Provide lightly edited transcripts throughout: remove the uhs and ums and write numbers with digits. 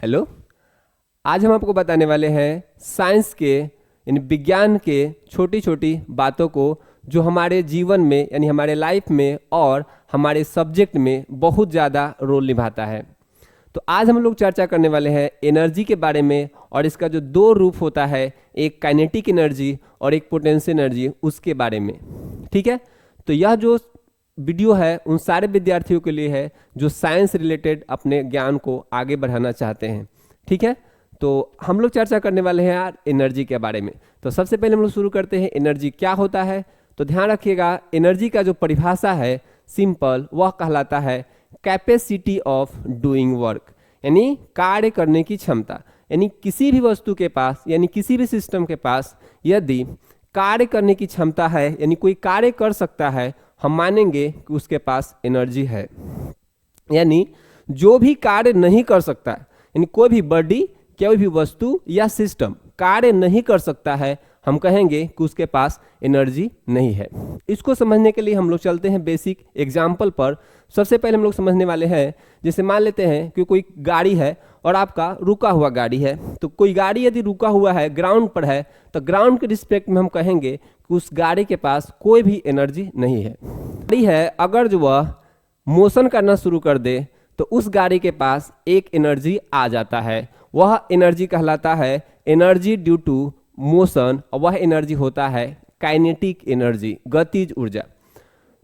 Hello. आज हम आपको बताने वाले हैं साइंस के यानी विज्ञान के छोटी छोटी बातों को जो हमारे जीवन में यानी हमारे लाइफ में और हमारे सब्जेक्ट में बहुत ज़्यादा रोल निभाता है। तो आज हम लोग चर्चा करने वाले हैं एनर्जी के बारे में और इसका जो दो रूप होता है, एक काइनेटिक एनर्जी और एक पोटेंशियल एनर्जी, उसके बारे में। ठीक है, तो यह जो वीडियो है उन सारे विद्यार्थियों के लिए है जो साइंस रिलेटेड अपने ज्ञान को आगे बढ़ाना चाहते हैं। ठीक है, तो हम लोग चर्चा करने वाले हैं यार एनर्जी के बारे में। तो सबसे पहले हम लोग शुरू करते हैं, एनर्जी क्या होता है। तो ध्यान रखिएगा, एनर्जी का जो परिभाषा है सिंपल, वह कहलाता है कैपेसिटी ऑफ डूइंग वर्क, यानी कार्य करने की क्षमता। यानी किसी भी वस्तु के पास यानी किसी भी सिस्टम के पास यदि कार्य करने की क्षमता है यानी कोई कार्य कर सकता है, हम मानेंगे कि उसके पास एनर्जी है। यानी जो भी कार्य नहीं कर सकता है यानी कोई भी बॉडी, कोई भी वस्तु या सिस्टम कार्य नहीं कर सकता है, हम कहेंगे कि उसके पास एनर्जी नहीं है। इसको समझने के लिए हम लोग चलते हैं बेसिक एग्जाम्पल पर। सबसे पहले हम लोग समझने वाले हैं, जैसे मान लेते हैं कि कोई गाड़ी है और आपका रुका हुआ गाड़ी है। तो कोई गाड़ी यदि रुका हुआ है, ग्राउंड पर है, तो ग्राउंड के रिस्पेक्ट में हम कहेंगे कि उस गाड़ी के पास कोई भी एनर्जी नहीं है। गाड़ी है, अगर जो वह मोशन करना शुरू कर दे तो उस गाड़ी के पास एक एनर्जी आ जाता है। वह एनर्जी कहलाता है एनर्जी ड्यू टू मोशन, और वह एनर्जी होता है काइनेटिक एनर्जी, गतिज ऊर्जा।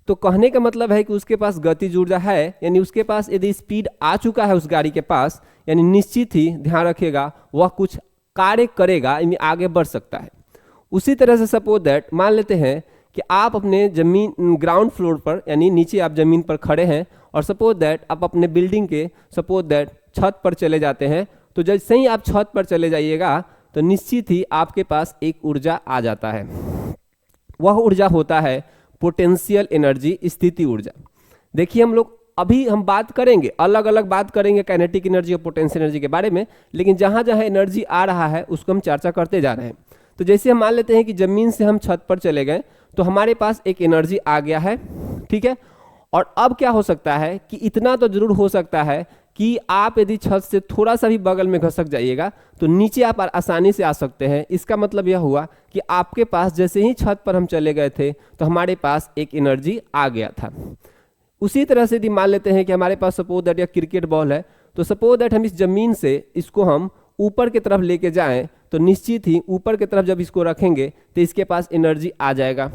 तो कहने का मतलब है कि उसके पास गतिज ऊर्जा है, यानी उसके पास यदि स्पीड आ चुका है उस गाड़ी के पास, यानी निश्चित ही ध्यान रखिएगा वह कुछ कार्य करेगा, यानी आगे बढ़ सकता है। उसी तरह से सपोज दैट मान लेते हैं कि आप अपने जमीन ग्राउंड फ्लोर पर यानी नीचे आप जमीन पर खड़े हैं और सपोज दैट आप अपने बिल्डिंग के सपोज दैट छत पर चले जाते हैं। तो जैसे ही आप छत पर चले जाइएगा तो निश्चित ही आपके पास एक ऊर्जा आ जाता है। वह ऊर्जा होता है पोटेंशियल एनर्जी, स्थिति ऊर्जा। देखिए अभी हम बात करेंगे, अलग अलग बात करेंगे काइनेटिक एनर्जी और पोटेंशियल एनर्जी के बारे में, लेकिन जहाँ जहाँ एनर्जी आ रहा है उसको हम चर्चा करते जा रहे हैं। तो जैसे हम मान लेते हैं कि जमीन से हम छत पर चले गए तो हमारे पास एक एनर्जी आ गया है। ठीक है, और अब क्या हो सकता है कि इतना तो जरूर हो सकता है कि आप यदि छत से थोड़ा सा भी बगल में घसक जाइएगा तो नीचे आप आसानी से आ सकते हैं। इसका मतलब यह हुआ कि आपके पास जैसे ही छत पर हम चले गए थे तो हमारे पास एक एनर्जी आ गया था। उसी तरह से यदि मान लेते हैं कि हमारे पास सपोज दैट या क्रिकेट बॉल है, तो सपोज दैट हम इस जमीन से इसको हम ऊपर की तरफ लेके जाएं तो निश्चित ही ऊपर की तरफ जब इसको रखेंगे तो इसके पास एनर्जी आ जाएगा।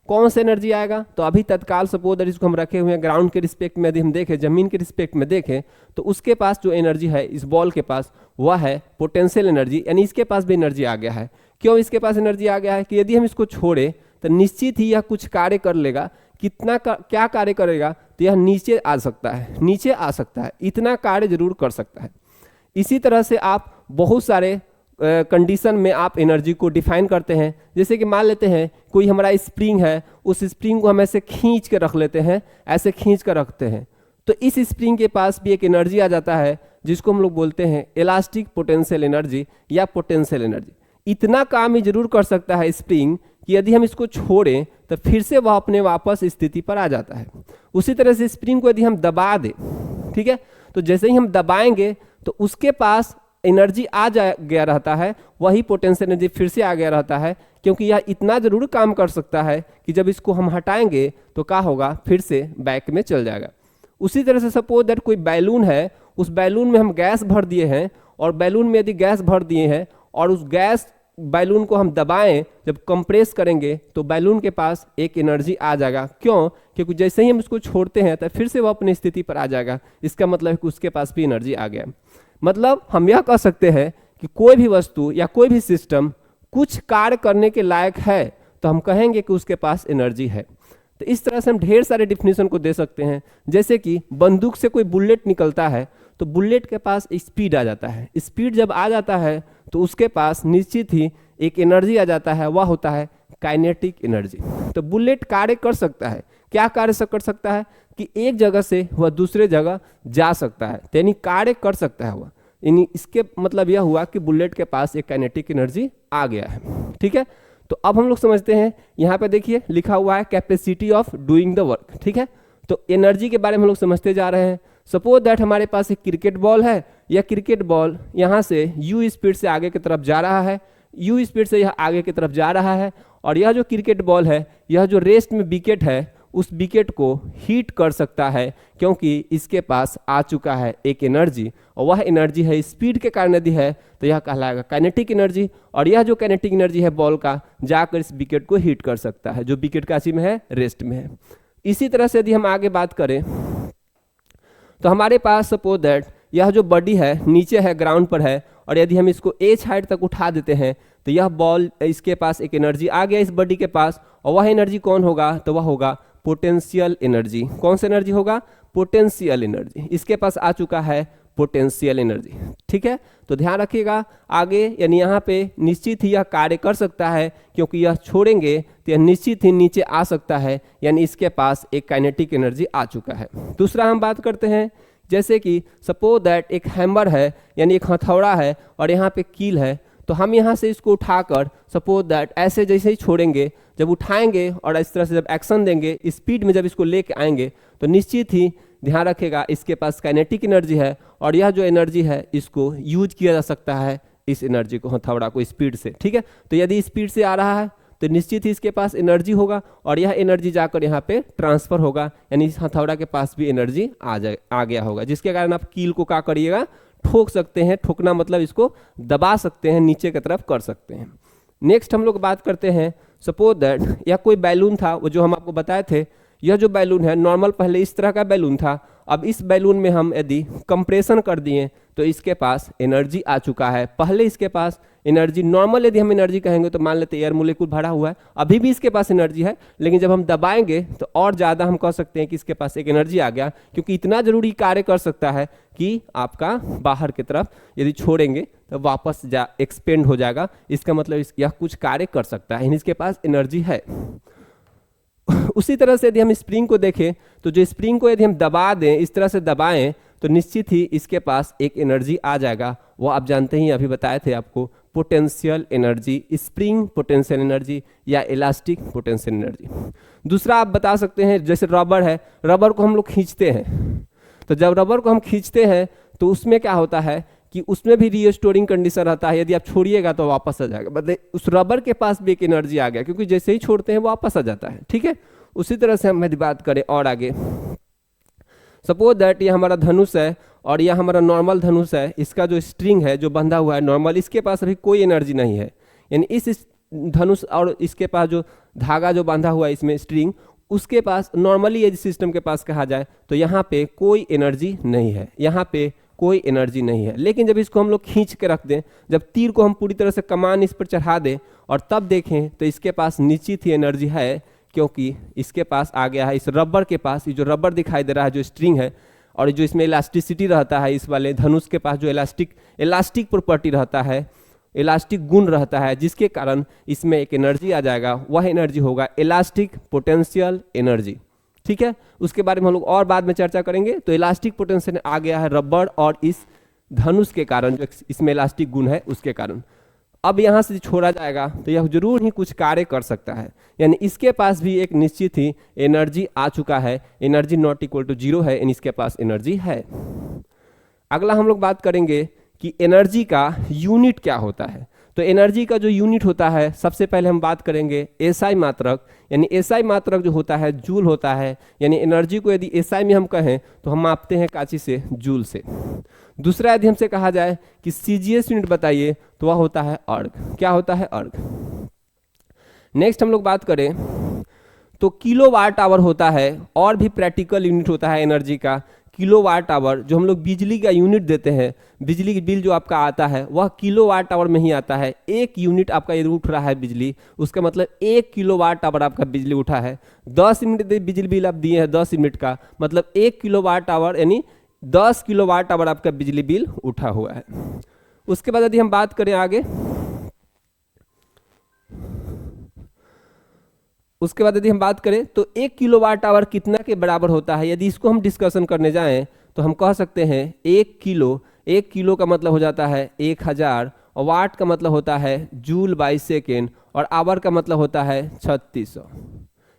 कौन सा एनर्जी आएगा? तो अभी तत्काल सपोज दैट इसको हम रखे हुए हैं ग्राउंड के रिस्पेक्ट में, यदि हम देखें जमीन के रिस्पेक्ट में देखें तो उसके पास जो एनर्जी है इस बॉल के पास वह है पोटेंशियल एनर्जी, यानी इसके पास भी एनर्जी आ गया है। क्यों इसके पास एनर्जी आ गया है? कि यदि हम इसको छोड़े तो निश्चित ही यह कुछ कार्य कर लेगा। क्या कार्य करेगा? तो यह नीचे आ सकता है, इतना कार्य जरूर कर सकता है। इसी तरह से आप बहुत सारे कंडीशन में आप एनर्जी को डिफाइन करते हैं। जैसे कि मान लेते हैं कोई हमारा स्प्रिंग है, उस स्प्रिंग को हम ऐसे खींच के रख लेते हैं, ऐसे खींच कर रखते हैं, तो इस स्प्रिंग के पास भी एक एनर्जी आ जाता है जिसको हम लोग बोलते हैं इलास्टिक पोटेंशियल एनर्जी या पोटेंशियल एनर्जी। इतना काम ही जरूर कर सकता है स्प्रिंग कि यदि हम इसको छोड़ें तो फिर से वह अपने वापस स्थिति पर आ जाता है। उसी तरह से स्प्रिंग को यदि हम दबा दें, ठीक है, तो जैसे ही हम दबाएंगे तो उसके पास एनर्जी आ गया रहता है, वही पोटेंशियल एनर्जी फिर से आ गया रहता है, क्योंकि यह इतना जरूर काम कर सकता है कि जब इसको हम हटाएंगे तो क्या होगा, फिर से बैक में चल जाएगा। उसी तरह से सपोज दैट कोई बैलून है, उस बैलून में हम गैस भर दिए हैं और बैलून में यदि गैस भर दिए हैं और उस गैस बैलून को हम दबाएं, जब कंप्रेस करेंगे तो बैलून के पास एक एनर्जी आ जाएगा। क्यों? क्योंकि जैसे ही हम इसको छोड़ते हैं तो फिर से वो अपनी स्थिति पर आ जाएगा। इसका मतलब है कि उसके पास भी एनर्जी आ गया। मतलब हम यह कह सकते हैं कि कोई भी वस्तु या कोई भी सिस्टम कुछ कार्य करने के लायक है तो हम कहेंगे कि उसके पास एनर्जी है। तो इस तरह से हम ढेर सारे डिफिनीशन को दे सकते हैं। जैसे कि बंदूक से कोई बुलेट निकलता है तो बुलेट के पास स्पीड आ जाता है। स्पीड जब आ जाता है तो उसके पास निश्चित ही एक एनर्जी आ जाता है, वह होता है काइनेटिक एनर्जी। तो बुलेट कार्य कर सकता है। क्या कार्य कर सकता है? कि एक जगह से वह दूसरे जगह जा सकता है, यानी कार्य कर सकता है वह। यानी इसके मतलब यह हुआ कि बुलेट के पास एक काइनेटिक एनर्जी आ गया है। ठीक है, तो अब हम लोग समझते हैं, यहाँ पे देखिए लिखा हुआ है capacity of doing the work. ठीक है, तो एनर्जी के बारे में हम लोग समझते जा रहे हैं। सपोज दैट हमारे पास एक क्रिकेट बॉल है, यह क्रिकेट बॉल यहाँ से यू स्पीड से आगे की तरफ जा रहा है, यू स्पीड से यह आगे की तरफ जा रहा है, और यह जो क्रिकेट बॉल है यह जो रेस्ट में विकेट है उस विकेट को हीट कर सकता है, क्योंकि इसके पास आ चुका है एक एनर्जी, और वह एनर्जी है स्पीड के कारण यदि है तो यह कहलाएगा काइनेटिक एनर्जी। और यह जो काइनेटिक एनर्जी है बॉल का जाकर इस विकेट को हीट कर सकता है जो विकेट काशी में है, रेस्ट में है। इसी तरह से यदि हम आगे बात करें तो हमारे पास सपोज दैट यह जो बॉडी है नीचे है, ग्राउंड पर है, और यदि हम इसको एच हाइट तक उठा देते हैं तो यह बॉल, इसके पास एक एनर्जी आ गया इस बॉडी के पास, और वह एनर्जी कौन होगा तो वह होगा पोटेंशियल एनर्जी। कौन सा एनर्जी होगा? Potential energy. इसके पास आ चुका है पोटेंशियल एनर्जी। ठीक है, तो ध्यान रखिएगा आगे, यानी यहाँ पे निश्चित ही यह कार्य कर सकता है, क्योंकि यह छोड़ेंगे तो यह निश्चित ही नीचे आ सकता है, यानी इसके पास एक काइनेटिक एनर्जी आ चुका है। दूसरा हम बात करते हैं, जैसे कि सपोज दैट एक हैमर है, यानी एक हथौड़ा है, और यहाँ पे कील है, तो हम यहाँ से इसको उठाकर सपोज दैट ऐसे जैसे ही छोड़ेंगे, जब उठाएंगे और इस तरह से जब एक्शन देंगे, स्पीड में जब इसको लेके आएंगे तो निश्चित ही ध्यान रखेगा इसके पास काइनेटिक एनर्जी है, और यह जो एनर्जी है इसको यूज किया जा सकता है, इस एनर्जी को, हथौड़ा को स्पीड से। ठीक है, तो यदि स्पीड से आ रहा है तो निश्चित ही इसके पास एनर्जी होगा, और यह एनर्जी जाकर यहाँ पे ट्रांसफर होगा, यानी इस हथौड़ा के पास भी एनर्जी आ गया होगा, जिसके कारण आप कील को क्या करिएगा, ठोक सकते हैं। ठोकना मतलब इसको दबा सकते हैं, नीचे की तरफ कर सकते हैं। नेक्स्ट हम लोग बात करते हैं, सपोज दैट यह कोई बैलून था, वो जो हम आपको बताए थे, यह जो बैलून है नॉर्मल पहले इस तरह का बैलून था, अब इस बैलून में हम यदि कंप्रेशन कर दिए तो इसके पास एनर्जी आ चुका है। पहले इसके पास एनर्जी, नॉर्मल यदि हम एनर्जी कहेंगे तो मान लेते एयर मोलिक्यूल भरा हुआ है, अभी भी इसके पास एनर्जी है, लेकिन जब हम दबाएंगे तो और ज़्यादा हम कह सकते हैं कि इसके पास एक एनर्जी आ गया, क्योंकि इतना जरूरी कार्य कर सकता है कि आपका बाहर की तरफ यदि छोड़ेंगे तो वापस एक्सपेंड हो जाएगा। इसका मतलब यह कुछ कार्य कर सकता है, इसके पास एनर्जी है। उसी तरह से यदि हम स्प्रिंग को देखें तो जो स्प्रिंग को यदि हम दबा दें, इस तरह से दबाएं, तो निश्चित ही इसके पास एक एनर्जी आ जाएगा। वो आप जानते ही, अभी बताए थे आपको, potential energy, spring potential energy या इलास्टिक पोटेंशियल एनर्जी। दूसरा आप बता सकते हैं, जैसे रबर है, रबर को हम लोग खींचते हैं, तो जब रबर को हम खींचते हैं तो उसमें क्या होता है कि उसमें भी रीस्टोरिंग कंडीशन रहता है, यदि आप छोड़िएगा तो वापस आ जाएगा। मतलब उस रबर के पास भी एक एनर्जी आ गया, क्योंकि जैसे ही छोड़ते हैं वो वापस आ जाता है। ठीक है, उसी तरह से हम यदि बात करें और आगे, सपोज दैट ये हमारा धनुष है और यह हमारा नॉर्मल धनुष है, इसका जो स्ट्रिंग है जो बंधा हुआ है नॉर्मल, इसके पास अभी कोई एनर्जी नहीं है, यानी इस धनुष और इसके पास जो धागा जो बांधा हुआ है इसमें स्ट्रिंग, उसके पास नॉर्मली यदि सिस्टम के पास कहा जाए तो यहाँ पे कोई एनर्जी नहीं है, यहाँ पे कोई एनर्जी नहीं है। लेकिन जब इसको हम लोग खींच के रख दें, जब तीर को हम पूरी तरह से कमान इस पर चढ़ा दें और तब देखें तो इसके पास निश्चित ही एनर्जी है, क्योंकि इसके पास आ गया है, इस रबर के पास, ये जो रबर दिखाई दे रहा है जो स्ट्रिंग है, और जो इसमें इलास्टिसिटी रहता है, इस वाले धनुष के पास जो इलास्टिक प्रॉपर्टी रहता है, इलास्टिक गुण रहता है, जिसके कारण इसमें एक एनर्जी आ जाएगा। वह एनर्जी होगा इलास्टिक पोटेंशियल एनर्जी। ठीक है, उसके बारे में हम लोग और बाद में चर्चा करेंगे। तो इलास्टिक पोटेंशियल आ गया है रबर और इस धनुष के कारण, जो इसमें इलास्टिक गुण है उसके कारण। अब यहाँ से छोड़ा जाएगा तो यह जरूर ही कुछ कार्य कर सकता है, यानी इसके पास भी एक निश्चित ही एनर्जी आ चुका है, एनर्जी नॉट इक्वल टू 0 है, यानी इसके पास एनर्जी है। अगला हम लोग बात करेंगे कि एनर्जी का यूनिट क्या होता है। तो एनर्जी का जो यूनिट होता है, सबसे पहले हम बात करेंगे एसआई मात्रक, यानी एसआई मात्रक जो होता है जूल होता है, यानी एनर्जी को यदि एसआई में हम कहें तो हम मापते हैं काची से, जूल से। दूसरा यदि हमसे कहा जाए कि सीजीएस यूनिट बताइए तो वह होता है अर्ग। क्या होता है? अर्ग। नेक्स्ट हम लोग बात करें तो किलोवाट आवर होता है, और भी प्रैक्टिकल यूनिट होता है एनर्जी का, किलोवाट आवर। जो हम लोग बिजली का यूनिट देते हैं, बिजली की बिल जो आपका आता है वह किलोवाट आवर में ही आता है। 1 यूनिट आपका यदि उठ रहा है बिजली, उसका मतलब 1 किलोवाट आवर आपका बिजली उठा है। 10 यूनिट बिजली बिल आप दिए हैं 10 यूनिट का, मतलब 1 किलोवाट आवर, यानी 10 किलोवाट आवर आपका बिजली बिल उठा हुआ है। उसके बाद यदि हम बात करें आगे, उसके बाद यदि हम बात करें तो 1 किलोवाट आवर कितना के बराबर होता है। यदि इसको हम डिस्कशन करने जाएं तो हम कह सकते हैं 1 किलो का मतलब हो जाता है 1000, और वाट का मतलब होता है जूल बाई सेकेंड, और आवर का मतलब होता है 3600।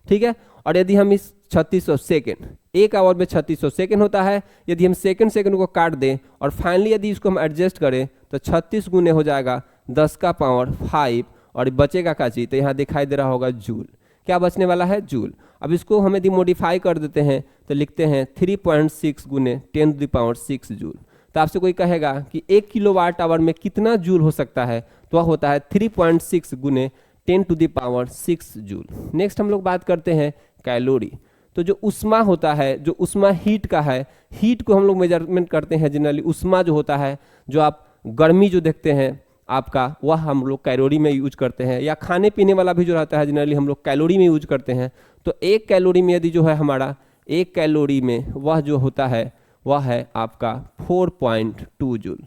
ठीक है, और यदि हम इस 3600 सेकेंड, 1 आवर में 3600 सेकेंड होता है। यदि हम सेकेंड सेकेंड को काट दें और फाइनली यदि इसको हम एडजस्ट करें तो 36 गुने हो जाएगा 10 का पावर 5 और बचेगा का चीज, तो यहाँ दिखाई दे रहा होगा जूल। क्या बचने वाला है? जूल। अब इसको हम यदि मॉडिफाई कर देते हैं तो लिखते हैं 3.6 गुने 10⁶ जूल। तो आपसे कोई कहेगा कि 1 किलोवाट आवर में कितना जूल हो सकता है, तो वह होता है 3.6 गुने 10⁶ जूल। नेक्स्ट हम लोग बात करते हैं कैलोरी। तो जो उष्मा होता है, जो उष्मा हीट का है, हीट को हम लोग मेजरमेंट करते हैं जनरली। उष्मा जो होता है, जो आप गर्मी जो देखते हैं आपका, वह हम लोग कैलोरी में यूज करते हैं। या खाने पीने वाला भी जो रहता है जनरली हम लोग कैलोरी में यूज करते हैं। तो 1 कैलोरी में यदि जो है हमारा 1 कैलोरी में वह जो होता है वह है आपका 4.2 जूल।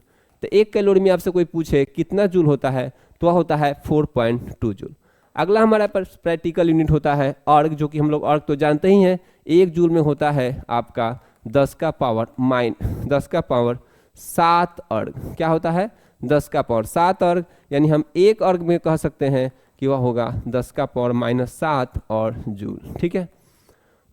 तो 1 कैलोरी में आपसे कोई पूछे कितना जूल होता है, तो वह होता है 4.2 जूल। अगला हमारा प्रैक्टिकल यूनिट होता है अर्ग, जो कि हम लोग अर्ग तो जानते ही हैं। 1 जूल में होता है आपका 10 का पावर 7 अर्ग। क्या होता है? 10 का पावर 7 अर्ग, यानी हम 1 अर्ग में कह सकते हैं कि वह होगा 10 का पावर -7 और जूल। ठीक है।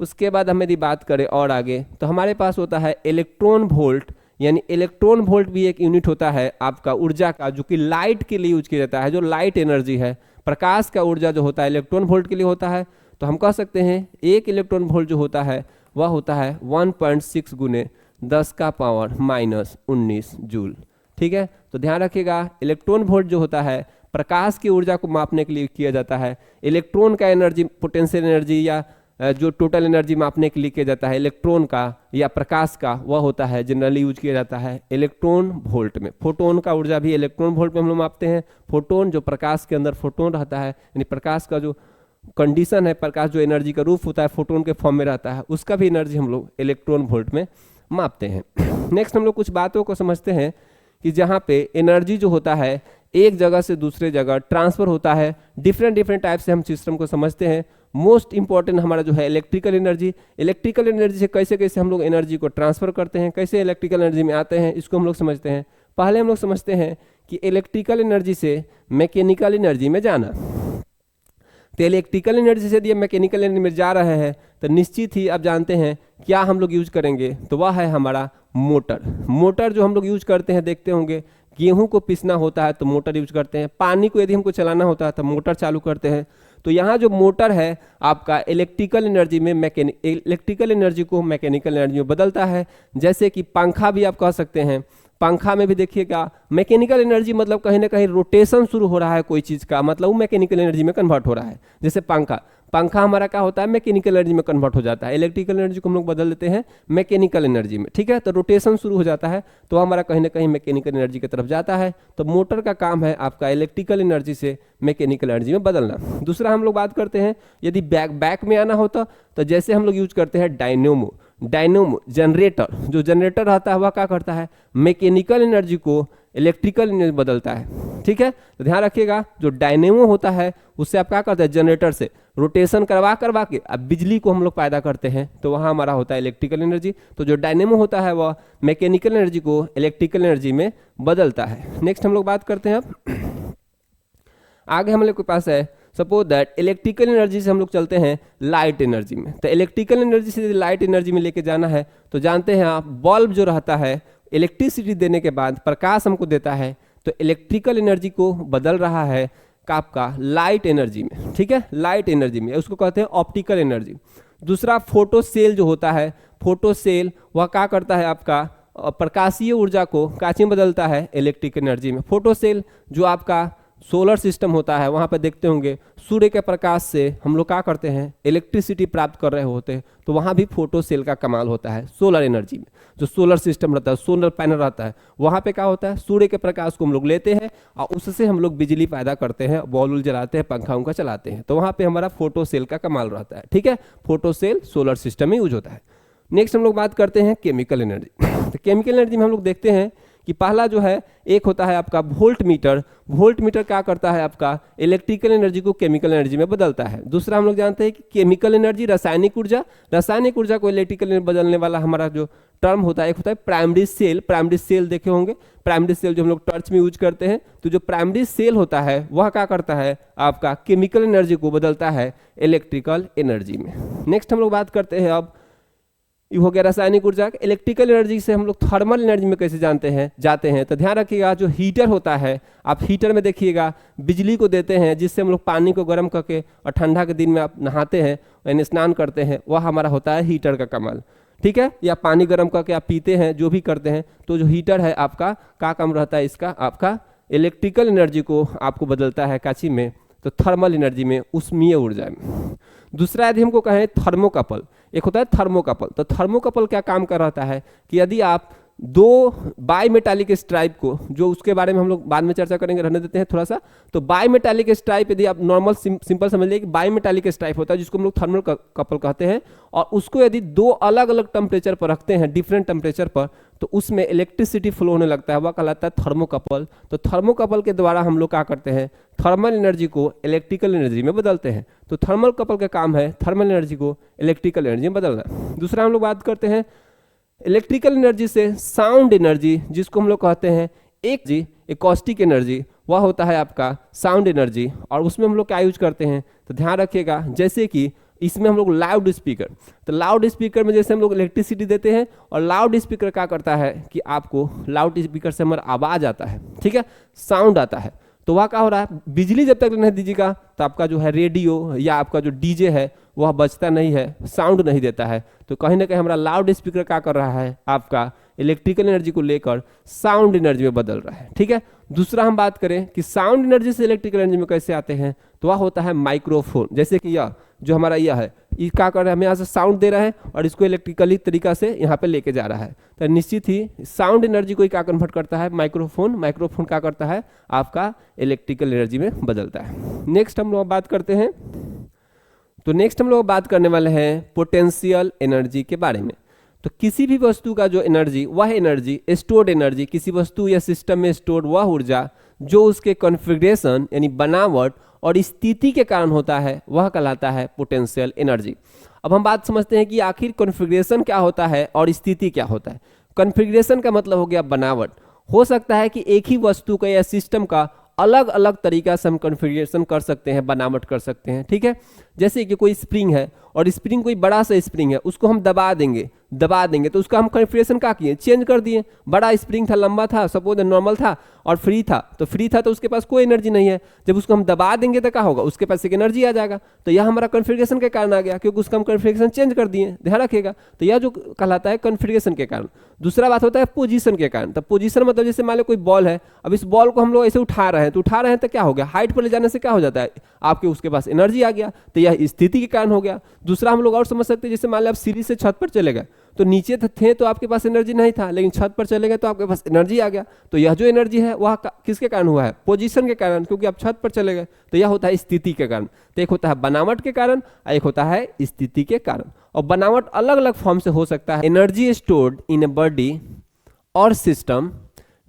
उसके बाद हम यदि बात करें और आगे, तो हमारे पास होता है इलेक्ट्रॉन वोल्ट, यानी इलेक्ट्रॉन वोल्ट भी एक यूनिट होता है आपका ऊर्जा का, जो कि लाइट के लिए यूज किया जाता है। जो लाइट एनर्जी है, प्रकाश का ऊर्जा जो होता है इलेक्ट्रॉन वोल्ट के लिए होता है। तो हम कह सकते हैं 1 इलेक्ट्रॉन वोल्ट जो होता है वह होता है 1.6 गुने 10 का पावर -19 जूल। ठीक है। तो ध्यान रखिएगा, इलेक्ट्रॉन वोल्ट जो होता है प्रकाश की ऊर्जा को मापने के लिए किया जाता है। इलेक्ट्रॉन का एनर्जी, पोटेंशियल एनर्जी या जो टोटल एनर्जी मापने के लिए किया जाता है इलेक्ट्रॉन का या प्रकाश का, वह होता है जनरली यूज किया जाता है इलेक्ट्रॉन वोल्ट में। फोटोन का ऊर्जा भी इलेक्ट्रॉन वोल्ट में हम लोग मापते हैं। फोटोन जो प्रकाश के अंदर फोटोन रहता है, यानी प्रकाश का जो कंडीशन है, प्रकाश जो एनर्जी का रूप होता है फोटोन के फॉर्म में रहता है, उसका भी एनर्जी हम लोग इलेक्ट्रॉन वोल्ट में मापते हैं। नेक्स्ट हम लोग कुछ बातों को समझते हैं कि जहाँ पे एनर्जी जो होता है एक जगह से दूसरे जगह ट्रांसफर होता है। डिफरेंट टाइप से हम सिस्टम को समझते हैं। मोस्ट इंपॉर्टेंट हमारा जो है इलेक्ट्रिकल एनर्जी। इलेक्ट्रिकल एनर्जी से कैसे कैसे हम लोग एनर्जी को ट्रांसफर करते हैं, कैसे इलेक्ट्रिकल एनर्जी में आते हैं, इसको हम लोग समझते हैं। पहले हम लोग समझते हैं कि इलेक्ट्रिकल एनर्जी से मैकेनिकल एनर्जी में जाना। तो इलेक्ट्रिकल एनर्जी से यदि मैकेनिकल एनर्जी में जा रहे हैं तो निश्चित ही आप जानते हैं क्या हम लोग यूज करेंगे, तो वह है हमारा मोटर। मोटर जो हम लोग यूज करते हैं, देखते होंगे गेहूं को पीसना होता है तो मोटर यूज करते हैं। पानी को यदि हमको चलाना होता है तो मोटर चालू करते हैं। तो यहाँ जो मोटर है आपका इलेक्ट्रिकल एनर्जी में इलेक्ट्रिकल एनर्जी को मैकेनिकल एनर्जी में बदलता है। जैसे कि पंखा भी आप कह सकते हैं, पंखा में भी देखिएगा मैकेनिकल एनर्जी मतलब कहीं ना कहीं रोटेशन शुरू हो रहा है कोई चीज़ का, मतलब वो मैकेनिकल एनर्जी में कन्वर्ट हो रहा है। जैसे पंखा हमारा क्या होता है, मैकेनिकल एनर्जी में कन्वर्ट हो जाता है। इलेक्ट्रिकल एनर्जी को हम लोग बदल देते हैं मैकेनिकल एनर्जी में। ठीक है। तो रोटेशन शुरू हो जाता है तो हमारा कहीं ना कहीं मैकेनिकल एनर्जी की तरफ जाता है। तो मोटर का काम है आपका इलेक्ट्रिकल एनर्जी से मैकेनिकल एनर्जी में बदलना। दूसरा हम लोग बात करते हैं यदि बैक में आना होता तो जैसे हम लोग यूज करते हैं डायनेमो जनरेटर। जो जनरेटर रहता है वह क्या करता है, मैकेनिकल एनर्जी को इलेक्ट्रिकल एनर्जी बदलता है। ठीक है। तो ध्यान रखिएगा, जो डायनेमो होता है उससे आप क्या करते हैं, जनरेटर से रोटेशन करवा के अब बिजली को हम लोग पैदा करते हैं, तो वहाँ हमारा होता है इलेक्ट्रिकल एनर्जी। तो जो डायनेमो होता है वह मैकेनिकल एनर्जी को इलेक्ट्रिकल एनर्जी में बदलता है। नेक्स्ट हम लोग बात करते हैं अब आगे हम लोग के पास है, सपोज दैट इलेक्ट्रिकल एनर्जी से हम लोग चलते हैं लाइट एनर्जी में। तो इलेक्ट्रिकल एनर्जी से लाइट एनर्जी में लेके जाना है तो जानते हैं आप, बल्ब जो रहता है इलेक्ट्रिसिटी देने के बाद प्रकाश हमको देता है, तो इलेक्ट्रिकल एनर्जी को बदल रहा है आपका लाइट एनर्जी में। ठीक है। लाइट एनर्जी में उसको कहते हैं ऑप्टिकल एनर्जी। दूसरा फोटो सेल जो होता है, फोटो सेल वह क्या करता है आपका प्रकाशीय ऊर्जा को कांच में बदलता है इलेक्ट्रिक एनर्जी में। फोटो सेल जो आपका सोलर सिस्टम होता है, वहाँ पर देखते होंगे सूर्य के प्रकाश से हम लोग क्या करते हैं, इलेक्ट्रिसिटी प्राप्त कर रहे होते हैं। तो वहाँ भी फोटो सेल का कमाल होता है सोलर एनर्जी में। जो सोलर सिस्टम रहता है, सोलर पैनल रहता है, वहाँ पे क्या होता है, सूर्य के प्रकाश को हम लोग लेते हैं और उससे हम लोग बिजली पैदा करते हैं, बॉल जलाते हैं, पंखा उनका चलाते हैं। तो वहाँ पे हमारा फोटो सेल का कमाल रहता है। ठीक है। फोटो सेल सोलर सिस्टम में यूज होता है। नेक्स्ट हम लोग बात करते हैं केमिकल एनर्जी। तो केमिकल एनर्जी में हम लोग देखते हैं कि पहला जो है एक होता है आपका वोल्ट मीटर। वोल्ट मीटर क्या करता है, आपका इलेक्ट्रिकल एनर्जी को केमिकल एनर्जी में बदलता है। दूसरा हम लोग जानते हैं कि केमिकल एनर्जी रासायनिक ऊर्जा, रासायनिक ऊर्जा को इलेक्ट्रिकल एनर्जी बदलने वाला हमारा जो टर्म होता है एक होता है प्राइमरी सेल। प्राइमरी सेल देखे होंगे, प्राइमरी सेल जो हम लोग टर्च में यूज करते हैं। तो जो प्राइमरी सेल होता है वह क्या करता है, आपका केमिकल एनर्जी को बदलता है इलेक्ट्रिकल एनर्जी में। नेक्स्ट हम लोग बात करते हैं, अब ये हो गया रासायनिक ऊर्जा। इलेक्ट्रिकल एनर्जी से हम लोग थर्मल एनर्जी में कैसे जाते हैं तो ध्यान रखिएगा, जो हीटर होता है, आप हीटर में देखिएगा बिजली को देते हैं जिससे हम लोग पानी को गर्म करके और ठंडा के दिन में आप नहाते हैं यानी स्नान करते हैं, वह हमारा होता है हीटर का कमाल, ठीक है। या पानी गर्म करके आप पीते हैं, जो भी करते हैं, तो जो हीटर है आपका क्या काम रहता है इसका, आपका इलेक्ट्रिकल एनर्जी को आपको बदलता है काची में, तो थर्मल एनर्जी में, उष्मीय ऊर्जा में। दूसरा यदि हमको कहें थर्मोकपल, एक होता है थर्मोकपल। तो थर्मोकपल क्या काम कर रहता है कि यदि आप दो बाई मेटालिक स्ट्राइप को, जो उसके बारे में हम लोग बाद में चर्चा करेंगे, रहने देते हैं थोड़ा सा। तो बाई मेटालिक स्ट्राइप यदि आप नॉर्मल सिंपल समझ लीजिए कि बाई मेटालिक स्ट्राइप होता है जिसको हम लोग थर्मल कपल कहते हैं, और उसको यदि दो अलग अलग टेम्परेचर पर रखते हैं, डिफरेंट टेम्परेचर पर, तो उसमें इलेक्ट्रिसिटी फ्लो होने लगता है, वह कहलाता है थर्मोकपल। तो थर्मोकपल के द्वारा हम लोग क्या करते हैं, थर्मल एनर्जी को इलेक्ट्रिकल एनर्जी में बदलते हैं। तो थर्मल कपल का काम है थर्मल एनर्जी को इलेक्ट्रिकल एनर्जी में बदलना। दूसरा हम लोग बात करते हैं इलेक्ट्रिकल एनर्जी से साउंड एनर्जी, जिसको हम लोग कहते हैं एकॉस्टिक एनर्जी, वह होता है आपका साउंड एनर्जी। और उसमें हम लोग क्या यूज करते हैं तो ध्यान रखिएगा, जैसे कि इसमें हम लोग लाउड स्पीकर, तो लाउड स्पीकर में जैसे हम लोग इलेक्ट्रिसिटी देते हैं, और लाउड स्पीकर क्या करता है कि आपको लाउड स्पीकर से हमारा आवाज आता है, ठीक है, साउंड आता है। तो वह क्या हो रहा है, बिजली जब तक नहीं दीजिएगा तो आपका जो है रेडियो या आपका जो डीजे है वह बजता नहीं है, साउंड नहीं देता है। तो कहीं ना कहीं हमारा लाउड स्पीकर क्या कर रहा है, आपका इलेक्ट्रिकल एनर्जी को लेकर साउंड एनर्जी में बदल रहा है, ठीक है। दूसरा हम बात करें कि साउंड एनर्जी से इलेक्ट्रिकल एनर्जी में कैसे आते हैं, तो वह होता है माइक्रोफोन। जैसे कि यह जो हमारा यह है, ये क्या कर रहा है, हमें यहाँ से साउंड दे रहा है और इसको इलेक्ट्रिकली तरीका से यहाँ पे लेके जा रहा है। तो निश्चित ही साउंड एनर्जी को क्या कन्वर्ट करता है, माइक्रोफोन। माइक्रोफोन क्या करता है, आपका इलेक्ट्रिकल एनर्जी में बदलता है। नेक्स्ट हम लोग बात करते हैं, तो नेक्स्ट हम लोग बात करने वाले हैं पोटेंशियल एनर्जी के बारे में। तो किसी भी वस्तु का जो एनर्जी, वह एनर्जी स्टोर्ड एनर्जी, किसी वस्तु या सिस्टम में स्टोर्ड वह ऊर्जा जो उसके कॉन्फ़िगरेशन यानी बनावट और स्थिति के कारण होता है, वह कहलाता है पोटेंशियल एनर्जी। अब हम बात समझते हैं कि आखिर कॉन्फ़िगरेशन क्या होता है और स्थिति क्या होता है। कॉन्फ़िगरेशन का मतलब हो गया बनावट। हो सकता है कि एक ही वस्तु का या सिस्टम का अलग अलग तरीका से हम कॉन्फ़िगरेशन कर सकते हैं, बनावट कर सकते हैं, ठीक है। जैसे कि कोई स्प्रिंग है और स्प्रिंग कोई बड़ा सा स्प्रिंग है, उसको हम दबा देंगे तो उसका हम कॉन्फ़िगरेशन क्या किए, चेंज कर दिए। बड़ा स्प्रिंग था, लंबा था, सपोज नॉर्मल था और फ्री था तो उसके पास कोई एनर्जी नहीं है। जब उसको हम दबा देंगे तो क्या होगा, उसके पास एक एनर्जी आ जाएगा। तो यह हमारा कॉन्फ़िगरेशन के कारण आ गया, क्योंकि उसका हम कॉन्फ़िगरेशन चेंज कर दिए, ध्यान रखिएगा। तो यह जो कहलाता है कॉन्फ़िगरेशन के कारण। दूसरा बात होता है पोजीशन के कारण। तो पोजीशन मतलब जैसे मान लो कोई बॉल है, अब इस बॉल को हम लोग ऐसे उठा रहे हैं तो क्या हो गया, हाइट पर ले जाने से क्या हो जाता है, आपके उसके पास एनर्जी आ गया, तो यह स्थिति के कारण हो गया। दूसरा हम लोग और समझ सकते हैं, जैसे मान लो आप सीढ़ी से छत पर चले गए, तो नीचे थे तो आपके पास एनर्जी नहीं था, लेकिन छत पर चले गए तो आपके पास एनर्जी आ गया। तो यह जो एनर्जी है वह किसके कारण हुआ है, पोजीशन के कारण, क्योंकि आप छत पर चले गए। तो यह होता है स्थिति के कारण। तो एक होता है बनावट के कारण, एक होता है स्थिति के कारण। और बनावट अलग अलग फॉर्म से हो सकता है। Energy stored in a body और सिस्टम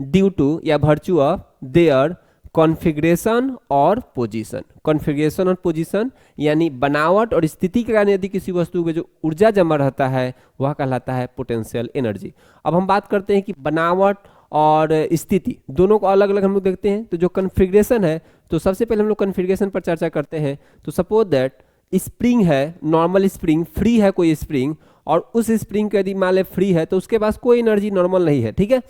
ड्यू टू या वर्च्यू ऑफ देयर कॉन्फ़िगरेशन और पोजीशन। कॉन्फ़िगरेशन और पोजीशन यानी बनावट और स्थिति के कारण यदि किसी वस्तु में जो ऊर्जा जमा रहता है वह कहलाता है पोटेंशियल एनर्जी। अब हम बात करते हैं कि बनावट और स्थिति दोनों को अलग अलग हम लोग देखते हैं। तो जो कॉन्फ़िगरेशन है, तो सबसे पहले हम लोग कॉन्फ़िगरेशन पर चर्चा करते हैं। तो सपोज दैट स्प्रिंग है, नॉर्मल स्प्रिंग, फ्री है कोई स्प्रिंग, और उस स्प्रिंग का यदि मान ले फ्री है तो उसके पास कोई एनर्जी नॉर्मल नहीं है, ठीक है।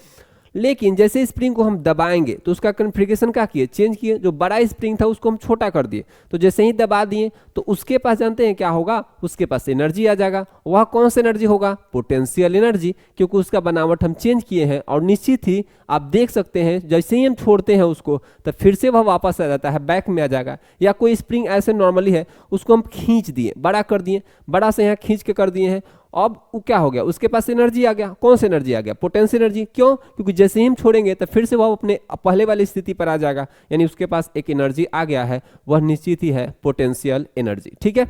लेकिन जैसे स्प्रिंग को हम दबाएंगे तो उसका कॉन्फ़िगरेशन क्या किए, चेंज किए। जो बड़ा स्प्रिंग था उसको हम छोटा कर दिए, तो जैसे ही दबा दिए तो उसके पास जानते हैं क्या होगा, उसके पास एनर्जी आ जाएगा। वह कौन सा एनर्जी होगा, पोटेंशियल एनर्जी, क्योंकि उसका बनावट हम चेंज किए हैं। और निश्चित ही आप देख सकते हैं जैसे ही हम छोड़ते हैं उसको तो फिर से वह वापस आ जाता है, बैक में आ जाएगा। या कोई स्प्रिंग ऐसे नॉर्मली है, उसको हम खींच दिए, बड़ा कर दिए, बड़ा से यहाँ खींच के कर दिए हैं, अब वो क्या हो गया, उसके पास एनर्जी आ गया। कौन सी एनर्जी आ गया, पोटेंशियल एनर्जी। क्यों, क्योंकि जैसे ही हम छोड़ेंगे तो फिर से वह अपने पहले वाली स्थिति पर आ जाएगा, यानी उसके पास एक एनर्जी आ गया है, वह निश्चित ही है पोटेंशियल एनर्जी, ठीक है।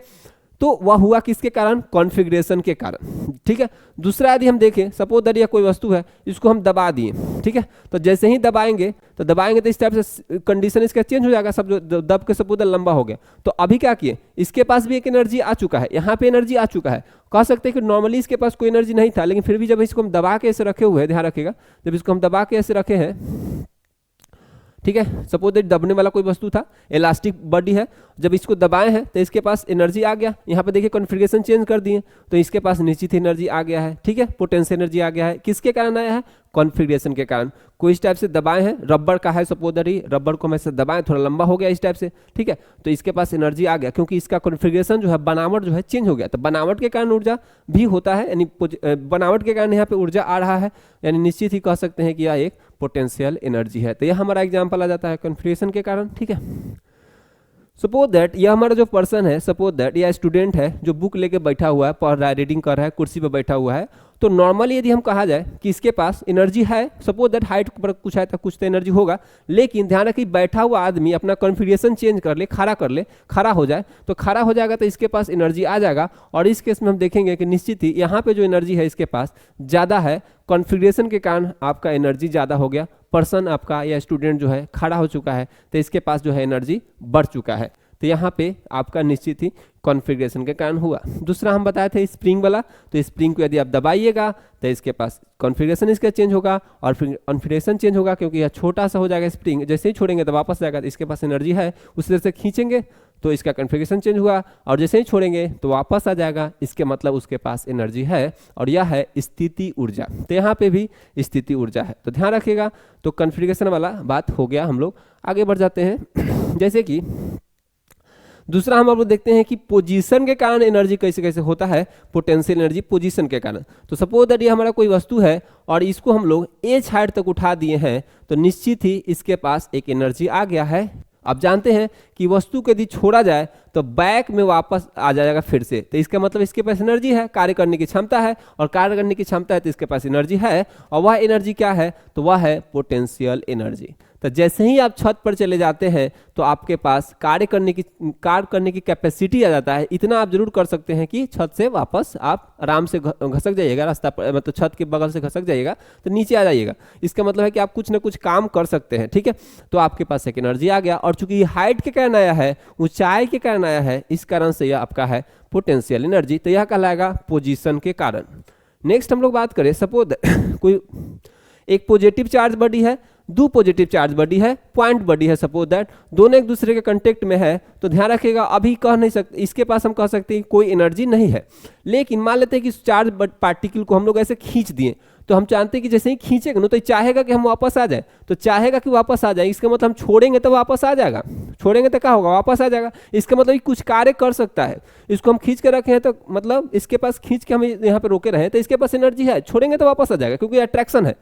तो वह हुआ किसके कारण? कॉन्फ़िगरेशन के कारण, ठीक है। दूसरा यदि हम देखें, सपोज दैट यह कोई वस्तु है, इसको हम दबा दिए, ठीक है, तो जैसे ही दबाएंगे तो इस टाइप से कंडीशन इसका चेंज हो जाएगा, सब जो दब के सपोज लंबा हो गया। तो अभी क्या किए, इसके पास भी एक एनर्जी आ चुका है, यहाँ पे एनर्जी आ चुका है। कह सकते हैं कि नॉर्मली इसके पास कोई एनर्जी नहीं था, लेकिन फिर भी जब इसको हम दबा के ऐसे रखे हुए हैं, ध्यान रखिएगा, जब इसको हम दबा के ऐसे रखे हैं, ठीक है, सपोज दैट दबने वाला कोई वस्तु था, इलास्टिक बॉडी है, जब इसको दबाए हैं तो इसके पास एनर्जी आ गया। यहाँ पे देखिए कॉन्फ़िगरेशन चेंज कर दिए तो इसके पास निश्चित एनर्जी आ गया है, ठीक है, पोटेंशियल एनर्जी आ गया है। किसके कारण आया है? कॉन्फ़िगरेशन के कारण। कोई इस टाइप से दबाए हैं, रबर का है सपोज दैट, रबर को हम ऐसे दबाएं, थोड़ा लंबा हो गया इस टाइप से, ठीक है, तो इसके पास एनर्जी आ गया, क्योंकि इसका कॉन्फ़िगरेशन जो है, बनावट जो है चेंज हो गया। तो बनावट के कारण ऊर्जा भी होता है, यानी बनावट के कारण यहाँ पे ऊर्जा आ रहा है, यानी निश्चित ही कह सकते हैं कि यह एक पोटेंशियल एनर्जी है। तो यह हमारा एग्जाम्पल आ जाता है कॉन्फ़िगरेशन के कारण, ठीक है। सपोज दैट यह हमारा जो पर्सन है, सपोज दैट यह स्टूडेंट है जो बुक लेके बैठा हुआ है, पढ़ रहा है, रीडिंग कर रहा है, कुर्सी पर बैठा हुआ है। तो नॉर्मली यदि हम कहा जाए कि इसके पास एनर्जी है, सपोज दैट हाइट पर कुछ है तो कुछ तो एनर्जी होगा, लेकिन ध्यान रखिए बैठा हुआ आदमी अपना कॉन्फ़िगरेशन चेंज कर ले, खड़ा हो जाए, तो खड़ा हो जाएगा तो इसके पास एनर्जी आ जाएगा। और इस केस में हम देखेंगे कि निश्चित ही यहाँ पे जो एनर्जी है इसके पास ज़्यादा है, कॉन्फ़िगरेशन के कारण आपका एनर्जी ज़्यादा हो गया। पर्सन आपका या स्टूडेंट जो है खड़ा हो चुका है, तो इसके पास जो है एनर्जी बढ़ चुका है। तो यहाँ पे आपका निश्चित ही कॉन्फ़िगरेशन के कारण हुआ। दूसरा हम बताए थे स्प्रिंग वाला, तो स्प्रिंग को यदि आप दबाइएगा तो इसके पास कॉन्फ़िगरेशन इसका चेंज होगा और फिर कॉन्फ़िगरेशन चेंज होगा, क्योंकि यह छोटा सा हो जाएगा स्प्रिंग, जैसे ही छोड़ेंगे तो वापस जाएगा, तो इसके पास एनर्जी है, उसी तरह से खींचेंगे तो इसका कॉन्फ़िगरेशन चेंज हुआ, और जैसे ही छोड़ेंगे तो वापस आ जाएगा, इसके मतलब उसके पास एनर्जी है, और यह है स्थिति ऊर्जा। तो यहाँ पे भी स्थिति ऊर्जा है, तो ध्यान रखिएगा। तो कॉन्फ़िगरेशन वाला बात हो गया, हम लोग आगे बढ़ जाते हैं। जैसे कि दूसरा हम लोग देखते हैं कि पोजीशन के कारण एनर्जी कैसे कैसे होता है, पोटेंशियल एनर्जी पोजीशन के कारण। तो सपोज दैट ये हमारा कोई वस्तु है और इसको हम लोग एच हाइट तक उठा दिए हैं, तो निश्चित ही इसके पास एक एनर्जी आ गया है। आप जानते हैं कि वस्तु को यदि छोड़ा जाए तो बैक में वापस आ जाएगा फिर से, तो इसका मतलब इसके पास एनर्जी है, कार्य करने की क्षमता है, और कार्य करने की क्षमता है तो इसके पास एनर्जी है, और वह एनर्जी क्या है? तो वह है पोटेंशियल एनर्जी। तो जैसे ही आप छत पर चले जाते हैं तो आपके पास कार्य करने की कैपेसिटी आ जाता है। इतना आप जरूर कर सकते हैं कि छत से वापस आप आराम से घसक जाइएगा, रास्ता पर मतलब छत के बगल से घसक जाइएगा तो नीचे आ जाइएगा। इसका मतलब है कि आप कुछ ना कुछ काम कर सकते हैं, ठीक है। तो आपके पास एक एनर्जी आ गया, और चूंकि हाइट के कारण आया है, ऊंचाई के कारण आया है, इस कारण से यह आपका है पोटेंशियल एनर्जी। तो यह कहलाएगा पोजीशन के कारण। नेक्स्ट हम लोग बात करें, सपोज कोई एक पॉजिटिव चार्ज बॉडी है, दो पॉजिटिव चार्ज बॉडी है, पॉइंट बॉडी है, सपोज दैट दोनों एक दूसरे के कांटेक्ट में है। तो ध्यान रखिएगा, अभी कह नहीं सकते, इसके पास हम कह सकते हैं कोई एनर्जी नहीं है, लेकिन मान लेते हैं कि चार्ज पार्टिकल को हम लोग ऐसे खींच दिए, तो हम जानते हैं कि जैसे ही खींचेंगे ना तो चाहेगा कि हम वापस आ जाए, तो चाहेगा कि वापस आ जाए, इसका मतलब हम छोड़ेंगे तो वापस आ जाएगा, छोड़ेंगे तो क्या होगा? वापस आ जाएगा। इसका मतलब कुछ कार्य कर सकता है। इसको हम खींच के रखे हैं तो मतलब इसके पास खींच के हम यहाँ पे रोके रहे हैं, तो इसके पास एनर्जी है, छोड़ेंगे तो वापस आ जाएगा क्योंकि अट्रैक्शन है।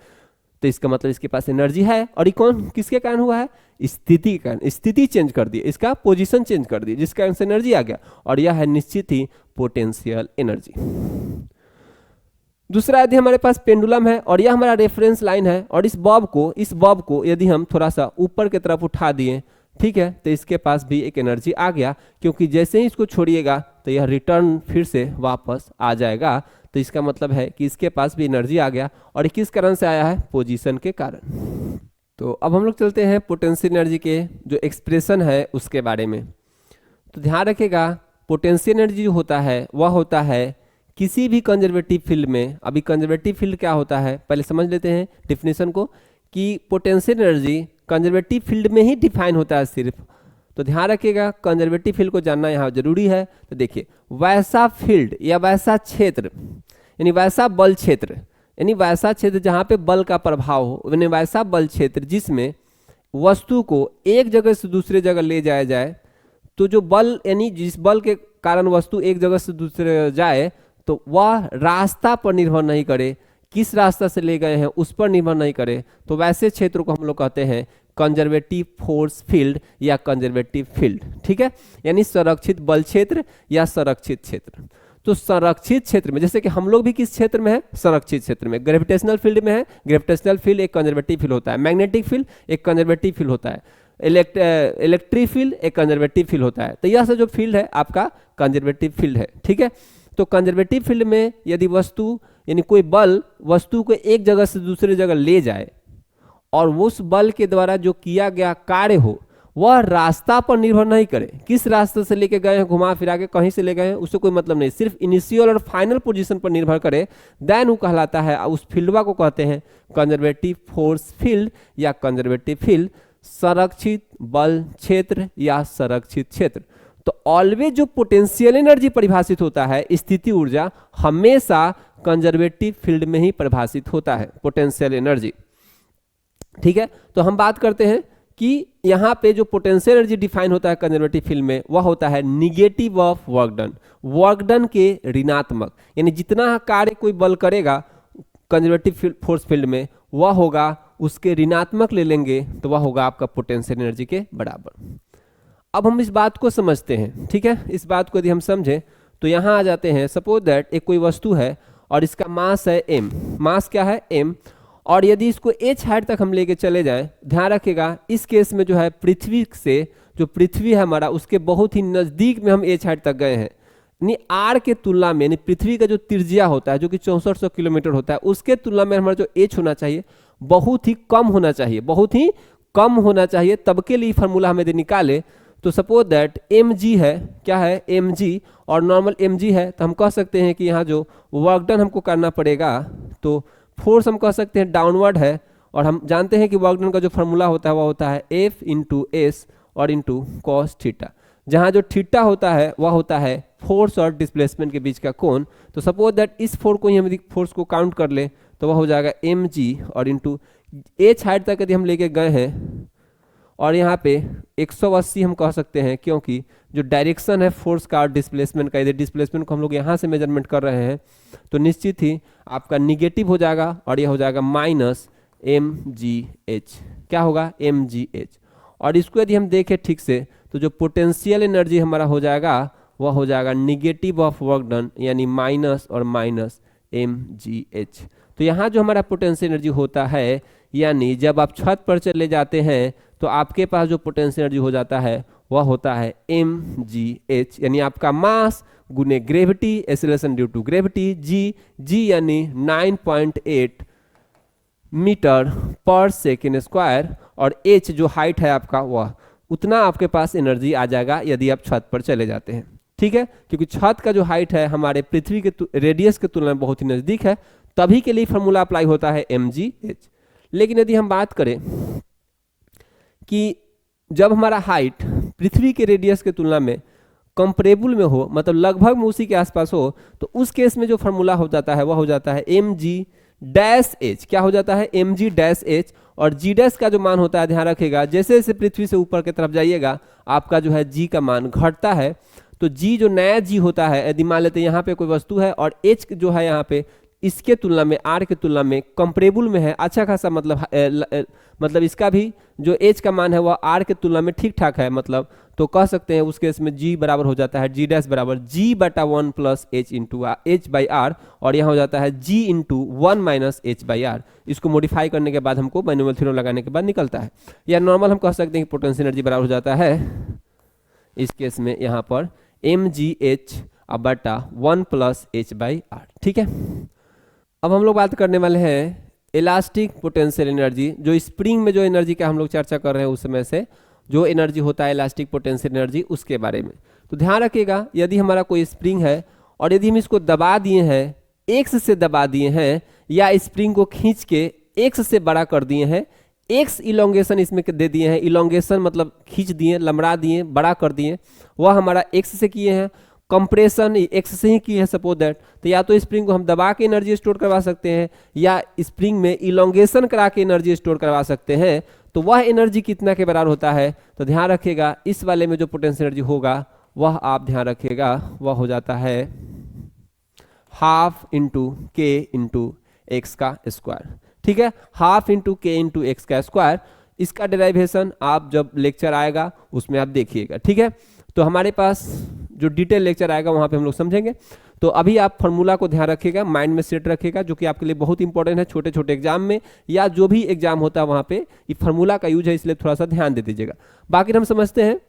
तो इसका मतलब इसके पास एनर्जी है, और ये कौन किसके कारण हुआ है? स्थिति के कारण। स्थिति चेंज कर दी, इसका पोजीशन चेंज कर दी, जिसके कारण से एनर्जी आ गया, और यह है निश्चित ही पोटेंशियल एनर्जी। दूसरा, यदि हमारे पास पेंडुलम है और यह हमारा रेफरेंस लाइन है, और इस बॉब को यदि हम थोड़ा सा ऊपर की तरफ उठा दिए, ठीक है, तो इसके पास भी एक एनर्जी आ गया, क्योंकि जैसे ही इसको छोड़िएगा तो यह रिटर्न फिर से वापस आ जाएगा। तो इसका मतलब है कि इसके पास भी एनर्जी आ गया, और किस कारण से आया है? पोजीशन के कारण। तो अब हम लोग चलते हैं पोटेंशियल एनर्जी के जो एक्सप्रेशन है उसके बारे में। तो ध्यान रखिएगा, पोटेंशियल एनर्जी जो होता है वह होता है किसी भी कंजर्वेटिव फील्ड में। अभी कंजर्वेटिव फील्ड क्या होता है पहले समझ लेते हैं डेफिनेशन को, कि पोटेंशियल एनर्जी कंजर्वेटिव फील्ड में ही डिफाइन होता है सिर्फ। तो ध्यान रखिएगा, कंजर्वेटिव फील्ड को जानना यहाँ जरूरी है। तो देखिए, वैसा फील्ड या वैसा क्षेत्र, यानी वैसा बल क्षेत्र, यानी वैसा क्षेत्र जहाँ पे बल का प्रभाव हो, यानी वैसा बल क्षेत्र जिसमें वस्तु को एक जगह से दूसरे जगह ले जाया जाए। तो जो बल, यानी जिस बल के कारण वस्तु एक जगह से दूसरे जगह जाए, तो वह रास्ता पर निर्भर नहीं करे, किस रास्ता से ले गए हैं उस पर निर्भर नहीं करे। तो वैसे क्षेत्र को हम लोग कहते हैं कंजर्वेटिव फोर्स फील्ड या कंजर्वेटिव फील्ड, ठीक है, यानी संरक्षित बल क्षेत्र या संरक्षित क्षेत्र। तो संरक्षित क्षेत्र में, जैसे कि हम लोग भी किस क्षेत्र में है? संरक्षित क्षेत्र में, ग्रेविटेशनल फील्ड में है। ग्रेविटेशनल फील्ड एक कंजर्वेटिव फील्ड होता है, मैग्नेटिक फील्ड एक कंजर्वेटिव फील्ड होता है। इलेक्ट्रिक फील्ड, एक कंजर्वेटिव फील्ड होता है। तो यह सब जो फील्ड है आपका कंजर्वेटिव फील्ड है, ठीक है। तो कंजर्वेटिव फील्ड में यदि वस्तु यानी कोई बल वस्तु को एक जगह से दूसरी जगह ले जाए और उस बल के द्वारा जो किया गया कार्य हो वह रास्ता पर निर्भर नहीं करे, किस रास्ते से लेके गए हैं, घुमा फिरा के कहीं से ले गए हैं, उससे कोई मतलब नहीं, सिर्फ इनिशियल और फाइनल पोजीशन पर निर्भर करे, देन वो कहलाता है, उस फील्डवा को कहते हैं कंजर्वेटिव फोर्स फील्ड या कंजर्वेटिव फील्ड, संरक्षित बल क्षेत्र या संरक्षित क्षेत्र। तो ऑलवेज जो पोटेंशियल एनर्जी परिभाषित होता है, स्थिति ऊर्जा, हमेशा कंजर्वेटिव फील्ड में ही परिभाषित होता है, पोटेंशियल एनर्जी, ठीक है। तो हम बात करते हैं कि यहाँ पे जो पोटेंशियल एनर्जी डिफाइन होता है कंजर्वेटिव फील्ड में, वह होता है निगेटिव ऑफ वर्क डन के ऋणात्मक, यानी जितना कार्य कोई बल करेगा कंजर्वेटिव फोर्स फील्ड में वह होगा उसके ऋणात्मक ले लेंगे तो वह होगा आपका पोटेंशियल एनर्जी के बराबर। अब हम इस बात को समझते हैं, ठीक है। इस बात को यदि हम समझें तो यहाँ आ जाते हैं, सपोज दैट एक कोई वस्तु है और इसका मास है m, मास क्या है m, और यदि इसको h हाइट तक हम लेके चले जाएं, ध्यान रखिएगा इस केस में जो है पृथ्वी से, जो पृथ्वी है हमारा उसके बहुत ही नज़दीक में हम h हाइट तक गए हैं, यानी r के तुलना में, यानी पृथ्वी का जो त्रिज्या होता है जो कि 6400 किलोमीटर होता है, उसके तुलना में हमारा जो h होना चाहिए बहुत ही कम होना चाहिए, बहुत ही कम होना चाहिए। तब के लिए फार्मूला हम यदि निकाले तो सपोज दैट mg है, क्या है mg, और नॉर्मल mg है, तो हम कह सकते हैं कि यहाँ जो वर्क डन हमको करना पड़ेगा, तो फोर्स हम कह सकते हैं डाउनवर्ड है, और हम जानते हैं कि वर्क डन का जो फार्मूला होता है वह होता है F इंटू एस और इंटू कॉस थीटा, जहाँ जो थीटा होता है वह होता है फोर्स और डिस्प्लेसमेंट के बीच का कोण। तो सपोज दैट इस फोर्स को ही हम फोर्स को काउंट कर ले तो वह हो जाएगा mg और इंटू h हाइट तक यदि हम लेके गए हैं, और यहाँ पे 180 हम कह सकते हैं, क्योंकि जो डायरेक्शन है फोर्स का और डिस्प्लेसमेंट का, यदि डिस्प्लेसमेंट को हम लोग यहाँ से मेजरमेंट कर रहे हैं तो निश्चित ही आपका निगेटिव हो जाएगा और यह हो जाएगा माइनस mgh, क्या होगा mgh। और इसको यदि हम देखें ठीक से तो जो पोटेंशियल एनर्जी हमारा हो जाएगा वह हो जाएगा निगेटिव ऑफ वर्क डन, यानी माइनस और माइनस mgh। तो यहाँ जो हमारा पोटेंशियल एनर्जी होता है, यानी जब आप छत पर चले जाते हैं तो आपके पास जो पोटेंशियल एनर्जी हो जाता है वह होता है mgh, यानी आपका मास गुने gravity, acceleration due to gravity, g यानी 9.8 मीटर पर सेकेंड स्क्वायर, और h जो हाइट है आपका वह उतना आपके पास एनर्जी आ जाएगा यदि आप छत पर चले जाते हैं, ठीक है। क्योंकि छत का जो हाइट है हमारे पृथ्वी के रेडियस के तुलना में बहुत ही नज़दीक है, तभी के लिए फार्मूला अप्लाई होता है mgh। लेकिन यदि हम बात करें कि जब हमारा हाइट पृथ्वी के रेडियस के तुलना में कंपरेबल में हो, मतलब लगभग में उसी के आसपास हो, तो उस केस में जो फार्मूला हो जाता है वह हो जाता है mg-h, क्या हो जाता है mg-h। और g डैश का जो मान होता है, ध्यान रखिएगा जैसे जैसे पृथ्वी से ऊपर की तरफ जाइएगा आपका जो है g का मान घटता है, तो g जो नया g होता है, यदि मान लेते हैं यहाँ पे कोई वस्तु है और h जो है यहाँ पे इसके तुलना में, r के तुलना में कंपरेबल में है, अच्छा खासा, मतलब इसका भी जो h का मान है वह r के तुलना में ठीक ठाक है, मतलब तो कह सकते हैं उस केस में g बराबर हो जाता है g डैश बराबर g/1 plus h into h by R, और यहाँ हो जाता है g into 1 minus h by R. इसको मॉडिफाई करने के बाद हमको मैनुअल थ्योरम लगाने के बाद निकलता है, या नॉर्मल हम कह सकते हैं कि पोटेंशियल एनर्जी बराबर हो जाता है इस केस में यहाँ पर mgh/1 plus h by are, ठीक है। अब हम लोग बात करने वाले हैं इलास्टिक पोटेंशियल एनर्जी, जो स्प्रिंग में जो एनर्जी का हम लोग चर्चा कर रहे हैं उसमें से जो एनर्जी होता है इलास्टिक पोटेंशियल एनर्जी, उसके बारे में। तो ध्यान रखिएगा यदि हमारा कोई स्प्रिंग है और यदि हम इसको दबा दिए हैं, एक्स से दबा दिए हैं, या स्प्रिंग को खींच के एक्स से बड़ा कर दिए हैं, एक्स इलोंगेशन इसमें दे दिए हैं, इलोंगेशन मतलब खींच दिए, लंबड़ा दिए, बड़ा कर दिए, वह हमारा एक्स से किए हैं, कंप्रेशन एक्स से ही की है सपोज दैट। तो या तो स्प्रिंग को हम दबा के एनर्जी स्टोर करवा सकते हैं या स्प्रिंग में इलोंगेशन करा के एनर्जी स्टोर करवा सकते हैं। तो वह एनर्जी कितना के बराबर होता है, तो ध्यान रखिएगा इस वाले में जो पोटेंशियल एनर्जी होगा वह आप ध्यान रखिएगा वह हो जाता है हाफ इंटू के इंटू एक्स का स्क्वायर, ठीक है, हाफ इंटू के इंटू एक्स का स्क्वायर। इसका डेरिवेशन आप जब लेक्चर आएगा उसमें आप देखिएगा, ठीक है। तो हमारे पास जो डिटेल लेक्चर आएगा वहां पे हम लोग समझेंगे। तो अभी आप फॉर्मूला को ध्यान रखिएगा, माइंड में सेट रखिएगा, जो कि आपके लिए बहुत इंपॉर्टेंट है छोटे छोटे एग्जाम में या जो भी एग्जाम होता है वहाँ पे ये फॉर्मूला का यूज है, इसलिए थोड़ा सा ध्यान दे दीजिएगा। बाकी हम समझते हैं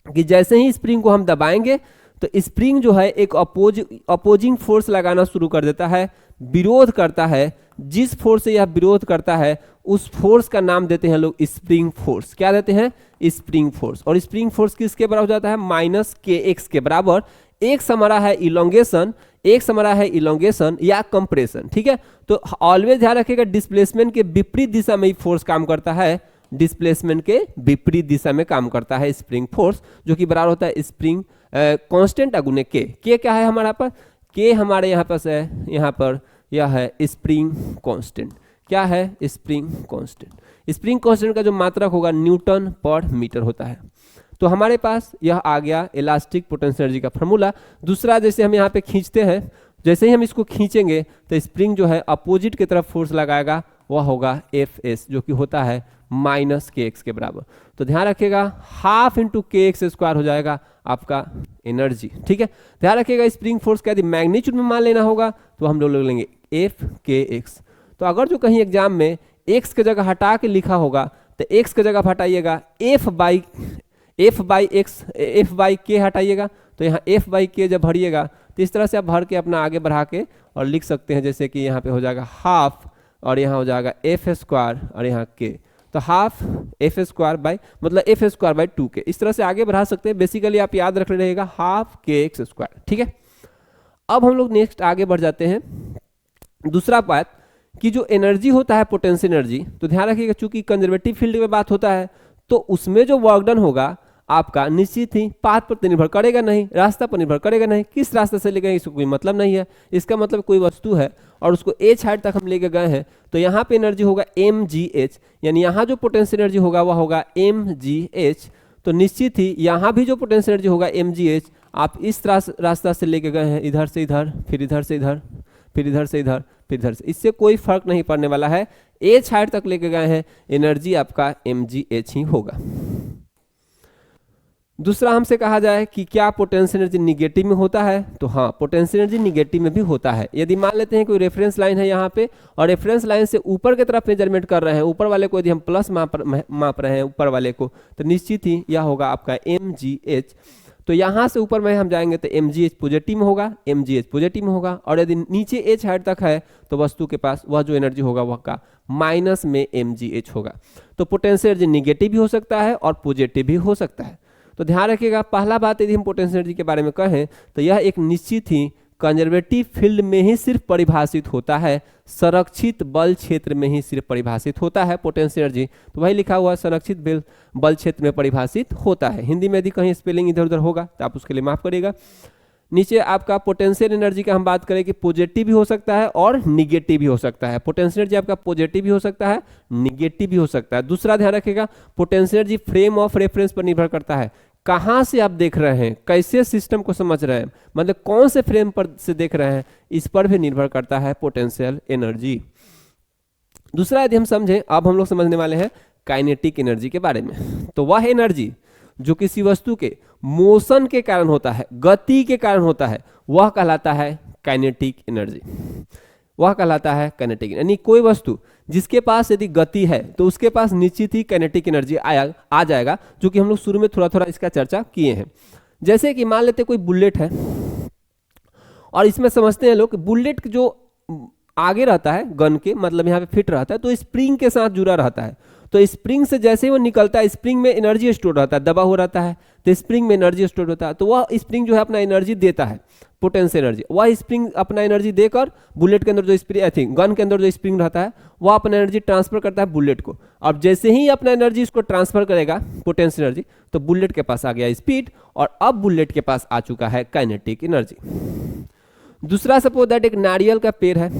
कि जैसे ही स्प्रिंग को हम दबाएंगे तो स्प्रिंग जो है एक अपोजिंग फोर्स लगाना शुरू कर देता है, विरोध करता है। जिस फोर्स से यह विरोध करता है उस फोर्स का नाम देते हैं लोग स्प्रिंग फोर्स। क्या देते हैं? Spring force. और स्प्रिंग फोर्स किसके बराबर हो जाता है? माइनस के एक्स के बराबर। एक हमारा है इलोंगेशन, एक हमारा है इलोंगेशन या कंप्रेशन। ठीक है, तो ऑलवेज ध्यान रखिएगा डिस्प्लेसमेंट के विपरीत दिशा में फोर्स काम करता है, डिस्प्लेसमेंट के विपरीत दिशा में काम करता है स्प्रिंग फोर्स, जो कि बराबर होता है स्प्रिंग कांस्टेंट अगुने के। क्या है हमारा पास? के हमारे यहाँ पास है, यहाँ पर यह है स्प्रिंग कांस्टेंट। क्या है? Spring constant. स्प्रिंग कांस्टेंट का जो मात्रक होगा न्यूटन पर मीटर होता है। तो हमारे पास यह आ गया इलास्टिक पोटेंशियल एनर्जी का फॉर्मूला। दूसरा, जैसे हम यहाँ पे खींचते हैं, जैसे ही हम इसको खींचेंगे तो स्प्रिंग जो है अपोजिट की तरफ फोर्स लगाएगा, वह होगा एफ एस, जो कि होता है माइनस के एक्स के बराबर। तो ध्यान रखिएगा हाफ इंटू के एक्स स्क्वायर हो जाएगा आपका एनर्जी। ठीक है, ध्यान रखिएगा स्प्रिंग फोर्स का यदि मैग्नीट्यूड में मान लेना होगा तो हम लोग लेंगे एफ के एक्स। तो अगर जो कहीं एग्जाम में एक्स की जगह हटा के लिखा होगा तो एक्स की जगह हटाइएगा F by X, F by के हटाइएगा, तो यहाँ एफ बाई के जब भरिएगा तो इस तरह से आप भर के अपना आगे बढ़ा के और लिख सकते हैं, जैसे कि यहाँ पे हो जाएगा हाफ और यहाँ हो जाएगा एफ स्क्वायर और यहाँ के, तो हाफ एफ स्क्वायर बाई मतलब एफ स्क्वायर बाई 2 के। इस तरह से आगे बढ़ा सकते हैं। बेसिकली आप याद रख रहिएगा हाफ के एक्स स्क्वायर। ठीक है, अब हम लोग नेक्स्ट आगे बढ़ जाते हैं। दूसरा बात कि जो एनर्जी होता है पोटेंशियल एनर्जी, तो ध्यान रखिएगा चूंकि कंजर्वेटिव फील्ड में बात होता है तो उसमें जो वर्क डन होगा आपका निश्चित ही पाथ पर निर्भर करेगा नहीं, रास्ता पर निर्भर करेगा नहीं। किस रास्ते से ले गए इसको कोई मतलब नहीं है। इसका मतलब कोई वस्तु है और उसको एच हाइट तक हम लेके गए हैं तो यहाँ पे एनर्जी होगा एम जी एच, यानी यहाँ जो पोटेंशियल एनर्जी होगा वह होगा एम जी एच। तो निश्चित ही यहाँ भी जो पोटेंशियल एनर्जी होगा एम जी एच, आप इस रास्ता से लेके गए हैं, इधर से इधर, फिर इधर से इधर, फिर इधर से इधर, फिर इधर से, इससे कोई फर्क नहीं पड़ने वाला है। एच हाइट तक लेके गए हैं, एनर्जी आपका एम जी एच ही होगा। दूसरा हमसे कहा जाए कि क्या पोटेंशियल एनर्जी निगेटिव में होता है, तो हाँ पोटेंशियल एनर्जी निगेटिव में भी होता है। यदि मान लेते हैं कोई रेफरेंस लाइन है यहाँ पे और रेफरेंस लाइन से ऊपर की तरफ मेजरमेंट कर रहे हैं, ऊपर वाले को यदि हम प्लस माप रहे हैं ऊपर वाले को, तो निश्चित ही यह होगा आपका एम जी एच। तो यहाँ से ऊपर में हम जाएंगे तो एम जी एच पॉजिटिव में होगा, एम जी एच पॉजिटिव में होगा। और यदि नीचे एच हाइट तक है तो वस्तु के पास वह जो एनर्जी होगा वह का माइनस में एम जी एच होगा। तो पोटेंशियल एनर्जी निगेटिव भी हो सकता है और पॉजिटिव भी हो सकता है। तो ध्यान रखिएगा पहला बात यदि हम पोटेंशियल एनर्जी के बारे में कहें तो यह एक निश्चित ही कंजर्वेटिव फील्ड में ही सिर्फ परिभाषित होता है, संरक्षित बल क्षेत्र में ही सिर्फ परिभाषित होता है पोटेंशियल एनर्जी। तो वही लिखा हुआ है संरक्षित बल क्षेत्र में परिभाषित होता है। हिंदी में यदि कहीं स्पेलिंग इधर उधर होगा तो आप उसके लिए माफ करिएगा। नीचे आपका पोटेंशियल एनर्जी का हम बात करें कि पॉजिटिव भी हो सकता है और निगेटिव भी हो सकता है। पोटेंशियल एनर्जी आपका पॉजिटिव भी हो सकता है, निगेटिव भी हो सकता है। दूसरा ध्यान रखिएगा potential energy frame of reference पर निर्भर करता है, कहाँ से आप देख रहे हैं, कैसे सिस्टम को समझ रहे हैं, मतलब कौन से फ्रेम पर से देख रहे हैं, इस पर भी निर्भर करता है पोटेंशियल एनर्जी। दूसरा यदि हम समझें, अब हम लोग समझने वाले हैं काइनेटिक एनर्जी के बारे में। तो वह एनर्जी जो किसी वस्तु के मोशन के कारण होता है, गति के कारण होता है, वह कहलाता है काइनेटिक एनर्जी। वह कहलाता है काइनेटिक, यानी कोई वस्तु जिसके पास यदि गति है तो उसके पास निश्चित ही काइनेटिक एनर्जी आ जाएगा, जो कि हम लोग शुरू में थोड़ा थोड़ा इसका चर्चा किए हैं। जैसे कि मान लेते कोई बुलेट है और इसमें समझते हैं लोग कि बुलेट जो आगे रहता है गन के, मतलब यहाँ पे फिट रहता है, तो स्प्रिंग के साथ जुड़ा रहता है। तो स्प्रिंग से जैसे ही वो निकलता है, स्प्रिंग में एनर्जी स्टोर रहता है, दबा हो रहता है, तो स्प्रिंग में एनर्जी स्टोर होता है। तो वह स्प्रिंग जो है अपना एनर्जी देता है, पोटेंशियल एनर्जी। वह स्प्रिंग अपना एनर्जी देकर बुलेट के अंदर जो स्प्रिंग, आई थिंक गन के अंदर जो स्प्रिंग रहता है, वह अपना एनर्जी ट्रांसफर करता है बुलेट को। अब जैसे ही अपना एनर्जी इसको ट्रांसफर करेगा पोटेंशियल एनर्जी, तो बुलेट के पास आ गया स्पीड और अब बुलेट के पास आ चुका है काइनेटिक एनर्जी। दूसरा, सपोज दैट एक नारियल का पेड़ है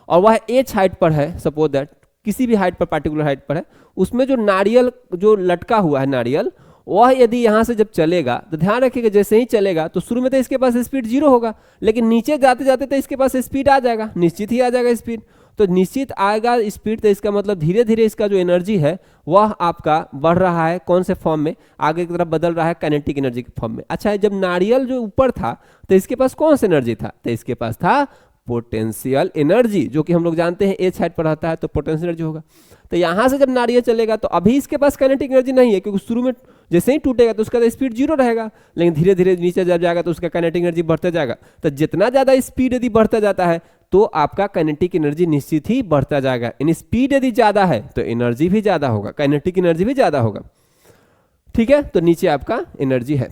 और वह एच हाइट पर है, सपोज दैट किसी भी हाइट पर, पर्टिकुलर हाइट पर है, उसमें जो नारियल जो लटका हुआ है नारियल, वह यदि यहाँ से जब चलेगा तो ध्यान रखिएगा जैसे ही चलेगा तो शुरू में तो इसके पास स्पीड 0 होगा, लेकिन नीचे जाते जाते तो इसके पास स्पीड आ जाएगा, निश्चित ही आ जाएगा स्पीड। तो निश्चित आएगा स्पीड, तो इसका मतलब धीरे धीरे इसका जो एनर्जी है वह आपका बढ़ रहा है। कौन से फॉर्म में? आगे की तरफ बदल रहा है काइनेटिक एनर्जी के फॉर्म में। अच्छा है, जब नारियल जो ऊपर था तो इसके पास कौन सा एनर्जी था? तो इसके पास था पोटेंशियल एनर्जी, जो कि हम लोग जानते हैं एच हाइट पर रहता है तो पोटेंशियल एनर्जी होगा। तो यहां से जब नारियल चलेगा तो अभी इसके पास काइनेटिक एनर्जी नहीं है, क्योंकि शुरू में जैसे ही टूटेगा तो उसका स्पीड जीरो रहेगा, लेकिन धीरे धीरे नीचे जब जाएगा तो उसका काइनेटिक एनर्जी बढ़ता जाएगा। तो जितना ज्यादा स्पीड यदि बढ़ता जाता है तो आपका काइनेटिक एनर्जी निश्चित ही बढ़ता जाएगा। यानी स्पीड यदि ज्यादा है तो एनर्जी भी ज्यादा होगा, काइनेटिक एनर्जी भी ज्यादा होगा। ठीक है, तो नीचे आपका एनर्जी है।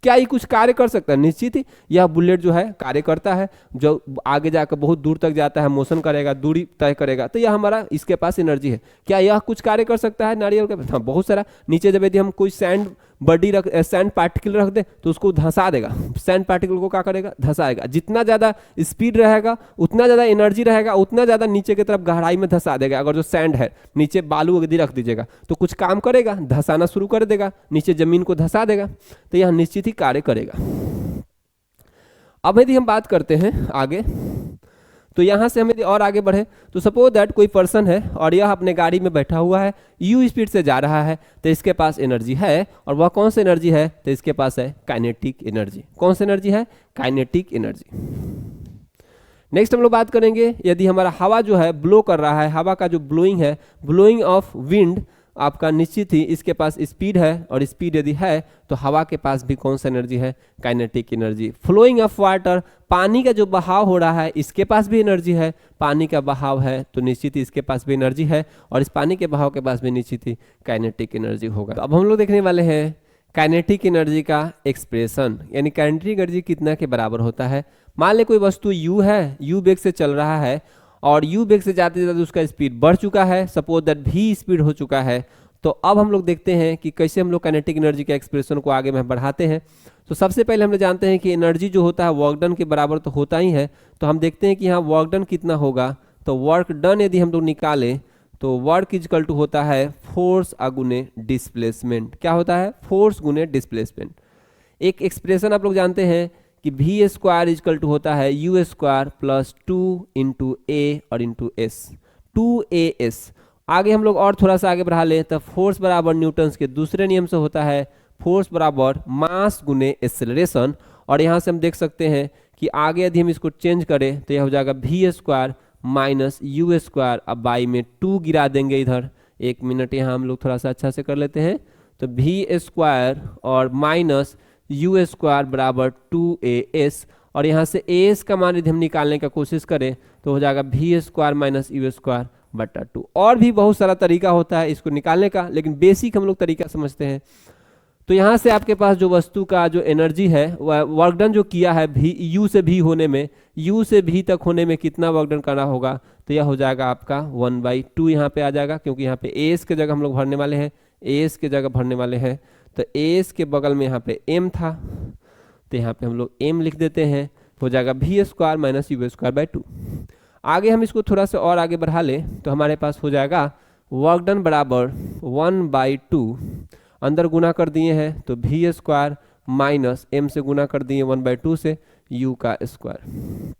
क्या ये कुछ कार्य कर सकता है? निश्चित ही यह बुलेट जो है कार्य करता है, जो आगे जाकर बहुत दूर तक जाता है, मोशन करेगा, दूरी तय करेगा, तो यह हमारा इसके पास एनर्जी है। क्या यह कुछ कार्य कर सकता है नारियल के? हाँ, बहुत सारा। नीचे जब यदि हम कोई सैंड पार्टिकल रख दे तो उसको धंसा देगा। सैंड पार्टिकल को क्या करेगा? धंसाएगा। जितना ज्यादा स्पीड रहेगा उतना ज्यादा एनर्जी रहेगा, उतना ज्यादा नीचे की तरफ गहराई में धंसा देगा। अगर जो सैंड है नीचे बालू यदि रख दीजिएगा तो कुछ काम करेगा, धंसाना शुरू कर देगा, नीचे जमीन को धंसा देगा, तो यह निश्चित ही कार्य करेगा। अब यदि हम बात करते हैं आगे, तो यहां से हम यदि और आगे बढ़े तो सपोज दैट कोई पर्सन है और यह अपने गाड़ी में बैठा हुआ है, यू स्पीड से जा रहा है, तो इसके पास एनर्जी है। और वह कौन सी एनर्जी है? तो इसके पास है काइनेटिक एनर्जी। कौन सी एनर्जी है? Kinetic energy. नेक्स्ट हम लोग बात करेंगे, यदि हमारा हवा जो है ब्लो कर रहा है, हवा का जो ब्लोइंग है, ब्लोइंग ऑफ विंड आपका निश्चित ही इसके पास स्पीड है, और स्पीड यदि है तो हवा के पास भी कौन सा एनर्जी है? Kinetic energy. Flowing of water, पानी का जो बहाव हो रहा है इसके पास भी एनर्जी है। पानी का बहाव है तो निश्चित ही इसके पास भी एनर्जी है, और इस पानी के बहाव के पास भी निश्चित ही काइनेटिक एनर्जी होगा। तो अब हम लोग देखने वाले हैं काइनेटिक एनर्जी का एक्सप्रेशन, यानी काइनेटिक एनर्जी कितना के बराबर होता है। मान ले कोई वस्तु u है, u वेग से चल रहा है, और u वेग से जाते जाते उसका स्पीड बढ़ चुका है, सपोज दैट v स्पीड हो चुका है। तो अब हम लोग देखते हैं कि कैसे हम लोग काइनेटिक एनर्जी के एक्सप्रेशन को आगे में बढ़ाते हैं। तो सबसे पहले हम लोग जानते हैं कि एनर्जी जो होता है वर्क डन के बराबर तो होता ही है। तो हम देखते हैं कि यहाँ वर्क डन कितना होगा। तो वर्क डन यदि हम लोग निकालें तो वर्क इजकल टू होता है फोर्स गुने डिस्प्लेसमेंट। क्या होता है? फोर्स गुने डिस्प्लेसमेंट। एक एक्सप्रेशन आप लोग जानते हैं कि वी स्क्वायर इजकल टू होता है यू स्क्वायर प्लस 2 इंटू ए और इंटू एस, 2as। आगे हम लोग और थोड़ा सा आगे बढ़ा लें तो फोर्स बराबर न्यूटन्स के दूसरे नियम से होता है फोर्स बराबर मास गुने एक्सेलरेशन। और यहाँ से हम देख सकते हैं कि आगे यदि हम इसको चेंज करें तो यह हो जाएगा v square minus u square. अब बाई में 2 गिरा देंगे इधर। एक मिनट यहाँ हम लोग थोड़ा सा अच्छा से कर लेते हैं। तो वी स्क्वायर और माइनस यू स्क्वायर बराबर 2as, और यहाँ से as का मान यदि हम निकालने का कोशिश करें तो हो जाएगा v square minus u square बटा 2। और भी बहुत सारा तरीका होता है इसको निकालने का, लेकिन बेसिक हम लोग तरीका समझते हैं। तो यहाँ से आपके पास जो वस्तु का जो एनर्जी है वह वर्क डन जो किया है भी यू से भी होने में, यू से भी तक होने में कितना वर्क डन करना होगा, तो यह हो जाएगा आपका 1/2 यहाँ पे आ जाएगा, क्योंकि यहाँ पे एस के जगह हम लोग भरने वाले हैं, एस के जगह भरने वाले हैं। तो एस के बगल में यहाँ पे एम था, तो यहाँ पे हम लोग एम लिख देते हैं, हो जाएगा v square minus u square by 2। आगे हम इसको थोड़ा सा और आगे बढ़ा लें तो हमारे पास हो जाएगा वर्क डन बराबर 1/2, अंदर गुना कर दिए हैं तो वी स्क्वायर माइनस एम से गुना कर दिए 1/2 से यू का स्क्वायर।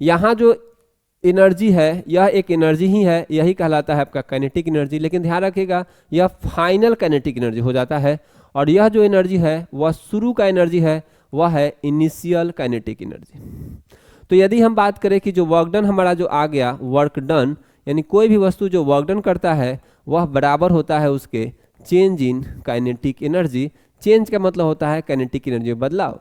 यहाँ जो एनर्जी है यह एक एनर्जी ही है, यही कहलाता है आपका काइनेटिक एनर्जी। लेकिन ध्यान रखिएगा यह फाइनल काइनेटिक एनर्जी हो जाता है, और यह जो एनर्जी है वह शुरू का एनर्जी है, वह है इनिशियल काइनेटिक एनर्जी। तो यदि हम बात करें कि जो वर्क डन हमारा जो आ गया, वर्क डन यानी कोई भी वस्तु जो वर्क डन करता है वह बराबर होता है उसके change in kinetic energy. Change का मतलब होता है काइनेटिक एनर्जी में बदलाव।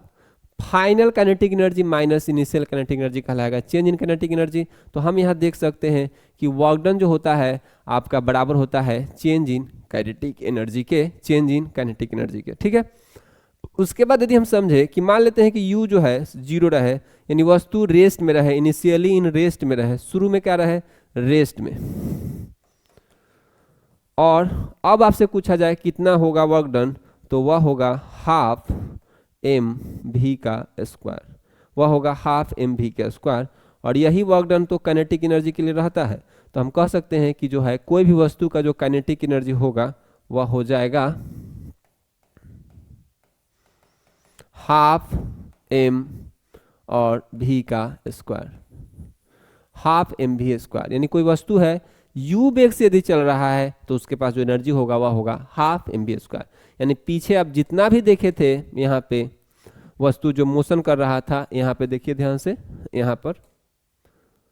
Final kinetic energy minus initial kinetic energy कहलाएगा चेंज इन काइनेटिक एनर्जी। तो हम यहाँ देख सकते हैं कि वर्क डन जो होता है आपका बराबर होता है चेंज इन काइनेटिक एनर्जी के, चेंज इन काइनेटिक एनर्जी के। ठीक है, उसके बाद यदि हम समझे कि मान लेते हैं कि u जो है 0 रहे, यानी वस्तु रेस्ट में रहे, इनिशियली इन रेस्ट में रहे, शुरू में क्या रहे? रेस्ट में। और अब आपसे पूछा जाए कितना होगा वर्क डन, तो वह होगा हाफ एम भी का स्क्वायर, वह होगा हाफ एम भी का स्क्वायर। और यही वर्क डन तो काइनेटिक एनर्जी के लिए रहता है। तो हम कह सकते हैं कि जो है कोई भी वस्तु का जो काइनेटिक एनर्जी होगा वह हो जाएगा हाफ एम और भी का square, half m v square. यानी कोई वस्तु है u वेग से यदि चल रहा है तो उसके पास जो एनर्जी होगा वह होगा हाफ एम वी स्क्वायर। यानी पीछे आप जितना भी देखे थे यहाँ पे वस्तु जो मोशन कर रहा था, यहाँ पे देखिए ध्यान से, यहाँ पर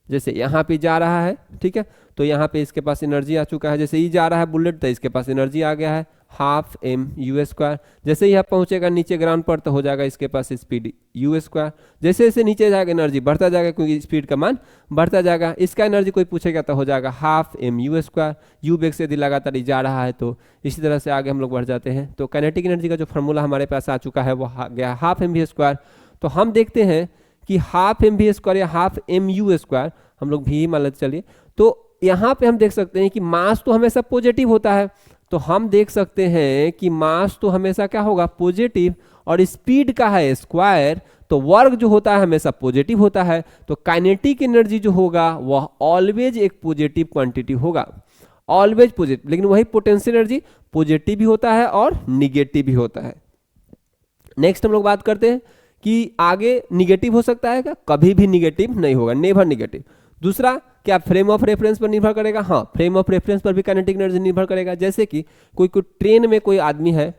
जैसे यहाँ पे जा रहा है, ठीक है, तो यहाँ पे इसके पास एनर्जी आ चुका है। जैसे ये जा रहा है बुलेट तो इसके पास एनर्जी आ गया है हाफ एम यू स्क्वायर। जैसे ही आप पहुँचेगा नीचे ग्राउंड पर तो हो जाएगा इसके पास स्पीड यू स्क्वायर। जैसे जैसे नीचे जाएगा एनर्जी बढ़ता जाएगा क्योंकि स्पीड का मान बढ़ता जाएगा। इसका एनर्जी कोई पूछेगा तो हो जाएगा half m u square. U वेग से यदि लगातार ही जा रहा है तो इसी तरह से आगे हम लोग बढ़ जाते हैं। तो काइनेटिक एनर्जी का जो फॉर्मूला हमारे पास आ चुका है वो गया हाफ एम वी स्क्वायर। तो हम देखते हैं कि हाफ एम वी स्क्वायर या हाफ एम यू स्क्वायर हम लोग भी मान लेते चलिए। तो यहाँ पे हम देख सकते हैं कि मास तो हमेशा पॉजिटिव होता है, तो हम देख सकते हैं कि मास तो हमेशा क्या होगा पॉजिटिव, और स्पीड का है स्क्वायर तो वर्क जो होता है हमेशा पॉजिटिव होता है। तो काइनेटिक एनर्जी जो होगा वह ऑलवेज एक पॉजिटिव क्वांटिटी होगा, ऑलवेज पॉजिटिव। लेकिन वही पोटेंशियल एनर्जी पॉजिटिव भी होता है और निगेटिव भी होता है। नेक्स्ट हम लोग बात करते हैं कि आगे निगेटिव हो सकता है क्या? कभी भी निगेटिव नहीं होगा, नेवर निगेटिव। दूसरा, क्या फ्रेम ऑफ रेफरेंस पर निर्भर करेगा? हाँ, फ्रेम ऑफ रेफरेंस पर भी काइनेटिक एनर्जी निर्भर करेगा। जैसे कि कोई ट्रेन में कोई आदमी है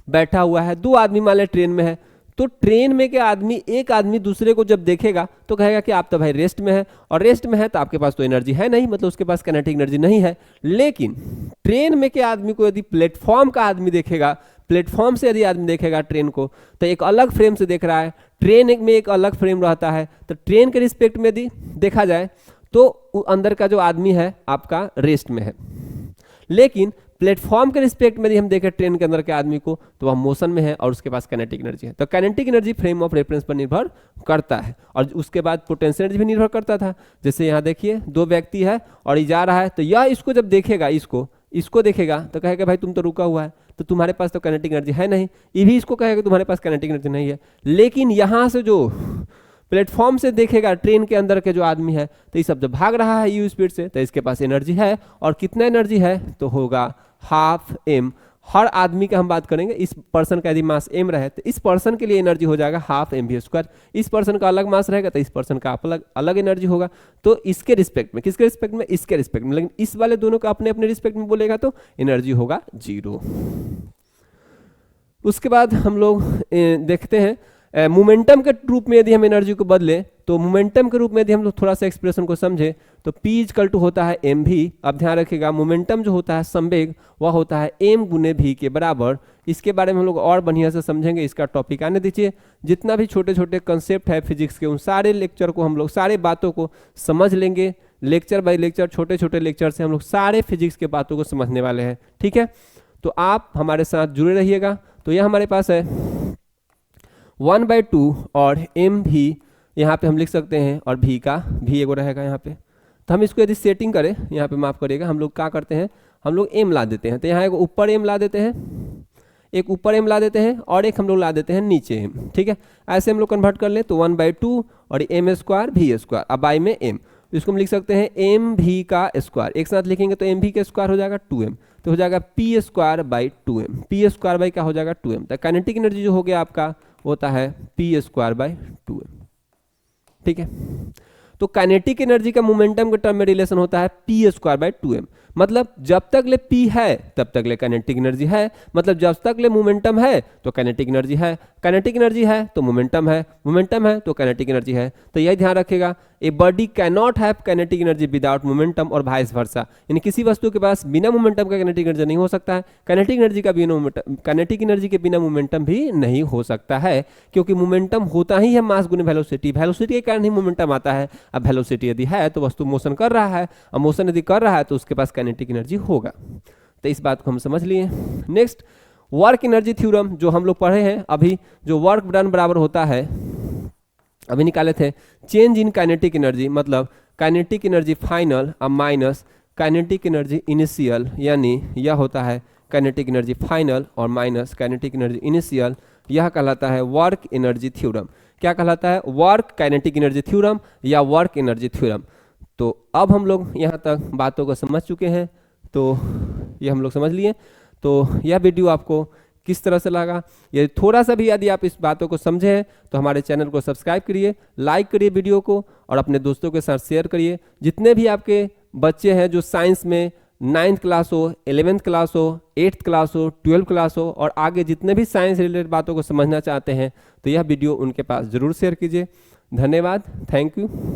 बैठा हुआ है, दो आदमी मान लें ट्रेन में है, तो ट्रेन में के आदमी एक आदमी दूसरे को जब देखेगा तो कहेगा कि आप तो भाई रेस्ट में है, और रेस्ट में है तो आपके पास तो एनर्जी है नहीं, मतलब उसके पास काइनेटिक एनर्जी नहीं है। लेकिन ट्रेन में के आदमी को यदि प्लेटफॉर्म का आदमी देखेगा, प्लेटफॉर्म से यदि आदमी देखेगा ट्रेन को, तो एक अलग फ्रेम से देख रहा है। ट्रेन में एक अलग फ्रेम रहता है, तो ट्रेन के रिस्पेक्ट में यदि देखा जाए तो अंदर का जो आदमी है आपका रेस्ट में है। लेकिन प्लेटफॉर्म के रिस्पेक्ट में यदि हम देखें ट्रेन के अंदर के आदमी को तो वह मोशन में है और उसके पास काइनेटिक एनर्जी है। तो kinetic energy frame of reference पर निर्भर करता है। और उसके बाद पोटेंशियल एनर्जी भी निर्भर करता था। जैसे यहाँ देखिए दो व्यक्ति है और ये जा रहा है, तो यह इसको जब देखेगा, इसको देखेगा तो कहेगा भाई तुम तो रुका हुआ है, तो तुम्हारे पास तो काइनेटिक एनर्जी है नहीं। ये भी इसको कहेगा तुम्हारे पास काइनेटिक एनर्जी नहीं है। लेकिन यहाँ से जो प्लेटफॉर्म से देखेगा ट्रेन के अंदर के जो आदमी है, तो ये सब जब भाग रहा है यू स्पीड से, तो इसके पास एनर्जी है। और कितना एनर्जी है? तो होगा हाफ एम। हर आदमी का हम बात करेंगे, इस पर्सन का यदि मास एम रहे तो इस पर्सन के लिए एनर्जी हो जाएगा हाफ एम वी स्क्वायर। इस पर्सन का अलग मास रहेगा तो इस पर्सन का अलग एनर्जी होगा। तो इसके रिस्पेक्ट में, किसके रिस्पेक्ट में? इसके रिस्पेक्ट में। लेकिन इस वाले दोनों का अपने अपने रिस्पेक्ट में बोलेगा तो एनर्जी होगा 0। उसके बाद हम लोग देखते हैं मोमेंटम के रूप में यदि हम एनर्जी को बदले, तो मोमेंटम के रूप में यदि हम लोग थोड़ा सा एक्सप्रेशन को समझे तो P इक्वल टू होता है एम भी। अब ध्यान रखिएगा मोमेंटम जो होता है संवेग वह होता है m गुने v के बराबर। इसके बारे में हम लोग और बढ़िया से समझेंगे, इसका टॉपिक आने दीजिए। जितना भी छोटे छोटे कंसेप्ट है फिजिक्स के, उन सारे लेक्चर को हम लोग, सारे बातों को समझ लेंगे। लेक्चर बाय लेक्चर, छोटे छोटे लेक्चर से हम लोग सारे फिजिक्स के बातों को समझने वाले हैं, ठीक है। तो आप हमारे साथ जुड़े रहिएगा। तो यह हमारे पास है 1/2 और एम भी यहाँ पे हम लिख सकते हैं, और भी का भी एगो रहेगा यहाँ पे। तो हम इसको यदि सेटिंग करें, यहाँ पे माफ करिएगा, हम लोग क्या करते हैं, हम लोग एम ला देते हैं। तो यहाँ एक ऊपर एम ला देते हैं, एक ऊपर एम ला देते हैं, और एक हम लोग ला देते हैं नीचे एम, ठीक है। ऐसे हम लोग कन्वर्ट कर लें तो 1/2 और एम स्क्वायर भी स्क्वायर, अब बाई में एम। इसको हम लिख सकते हैं एम भी का स्क्वायर, एक साथ लिखेंगे तो एम भी का स्क्वायर हो जाएगा 2m, तो हो जाएगा P square by 2m। P square by क्या हो जाएगा 2m। तो काइनेटिक एनर्जी जो हो गया आपका होता है पी स्क्वायर बाई 2m, ठीक है। तो काइनेटिक एनर्जी का मोमेंटम के टर्म में रिलेशन होता है पी स्क्वायर बाई 2m। मतलब जब तक ले P है तब तक ले काइनेटिक एनर्जी है, मतलब जब तक ले मोमेंटम है तो काइनेटिक एनर्जी है, काइनेटिक एनर्जी है तो मोमेंटम है, मोमेंटम है तो काइनेटिक एनर्जी है। तो यही ध्यान रखिएगा, a body can not have kinetic energy without momentum और वाइस वर्सा। यानी किसी वस्तु के पास बिना मोमेंटम का काइनेटिक एनर्जी नहीं हो सकता है, काइनेटिक एनर्जी का बिना मोमेंटम, काइनेटिक एनर्जी के बिना मोमेंटम भी नहीं हो सकता है, क्योंकि मोमेंटम होता ही है मास गुने वेलोसिटी। वेलोसिटी के कारण ही मोमेंटम आता है। अब वेलोसिटी यदि है तो वस्तु मोशन कर रहा है, और मोशन यदि कर रहा है तो उसके पास काइनेटिक एनर्जी होगा। तो इस बात को हम समझ लिए। नेक्स्ट, वर्क एनर्जी थ्योरम जो हम लोग पढ़े हैं अभी, जो वर्क डन बराबर होता है, अभी निकाले थे, चेंज इन काइनेटिक एनर्जी, मतलब काइनेटिक एनर्जी फाइनल अब माइनस काइनेटिक एनर्जी इनिशियल, यानी यह होता है काइनेटिक एनर्जी फाइनल और माइनस काइनेटिक एनर्जी इनिशियल। यह कहलाता है वर्क एनर्जी थ्योरम। क्या कहलाता है? वर्क काइनेटिक एनर्जी थ्योरम या वर्क एनर्जी थ्योरम। तो अब हम लोग यहाँ तक बातों को समझ चुके हैं, तो ये हम लोग समझ लिए। तो यह वीडियो आपको किस तरह से लगा। ये थोड़ा सा भी यदि आप इस बातों को समझे हैं तो हमारे चैनल को सब्सक्राइब करिए, लाइक करिए वीडियो को और अपने दोस्तों के साथ शेयर करिए। जितने भी आपके बच्चे हैं जो साइंस में 9th क्लास हो, 11th क्लास हो, 8th क्लास हो, 12th क्लास हो और आगे जितने भी साइंस रिलेटेड बातों को समझना चाहते हैं तो यह वीडियो उनके पास ज़रूर शेयर कीजिए। धन्यवाद, थैंक यू।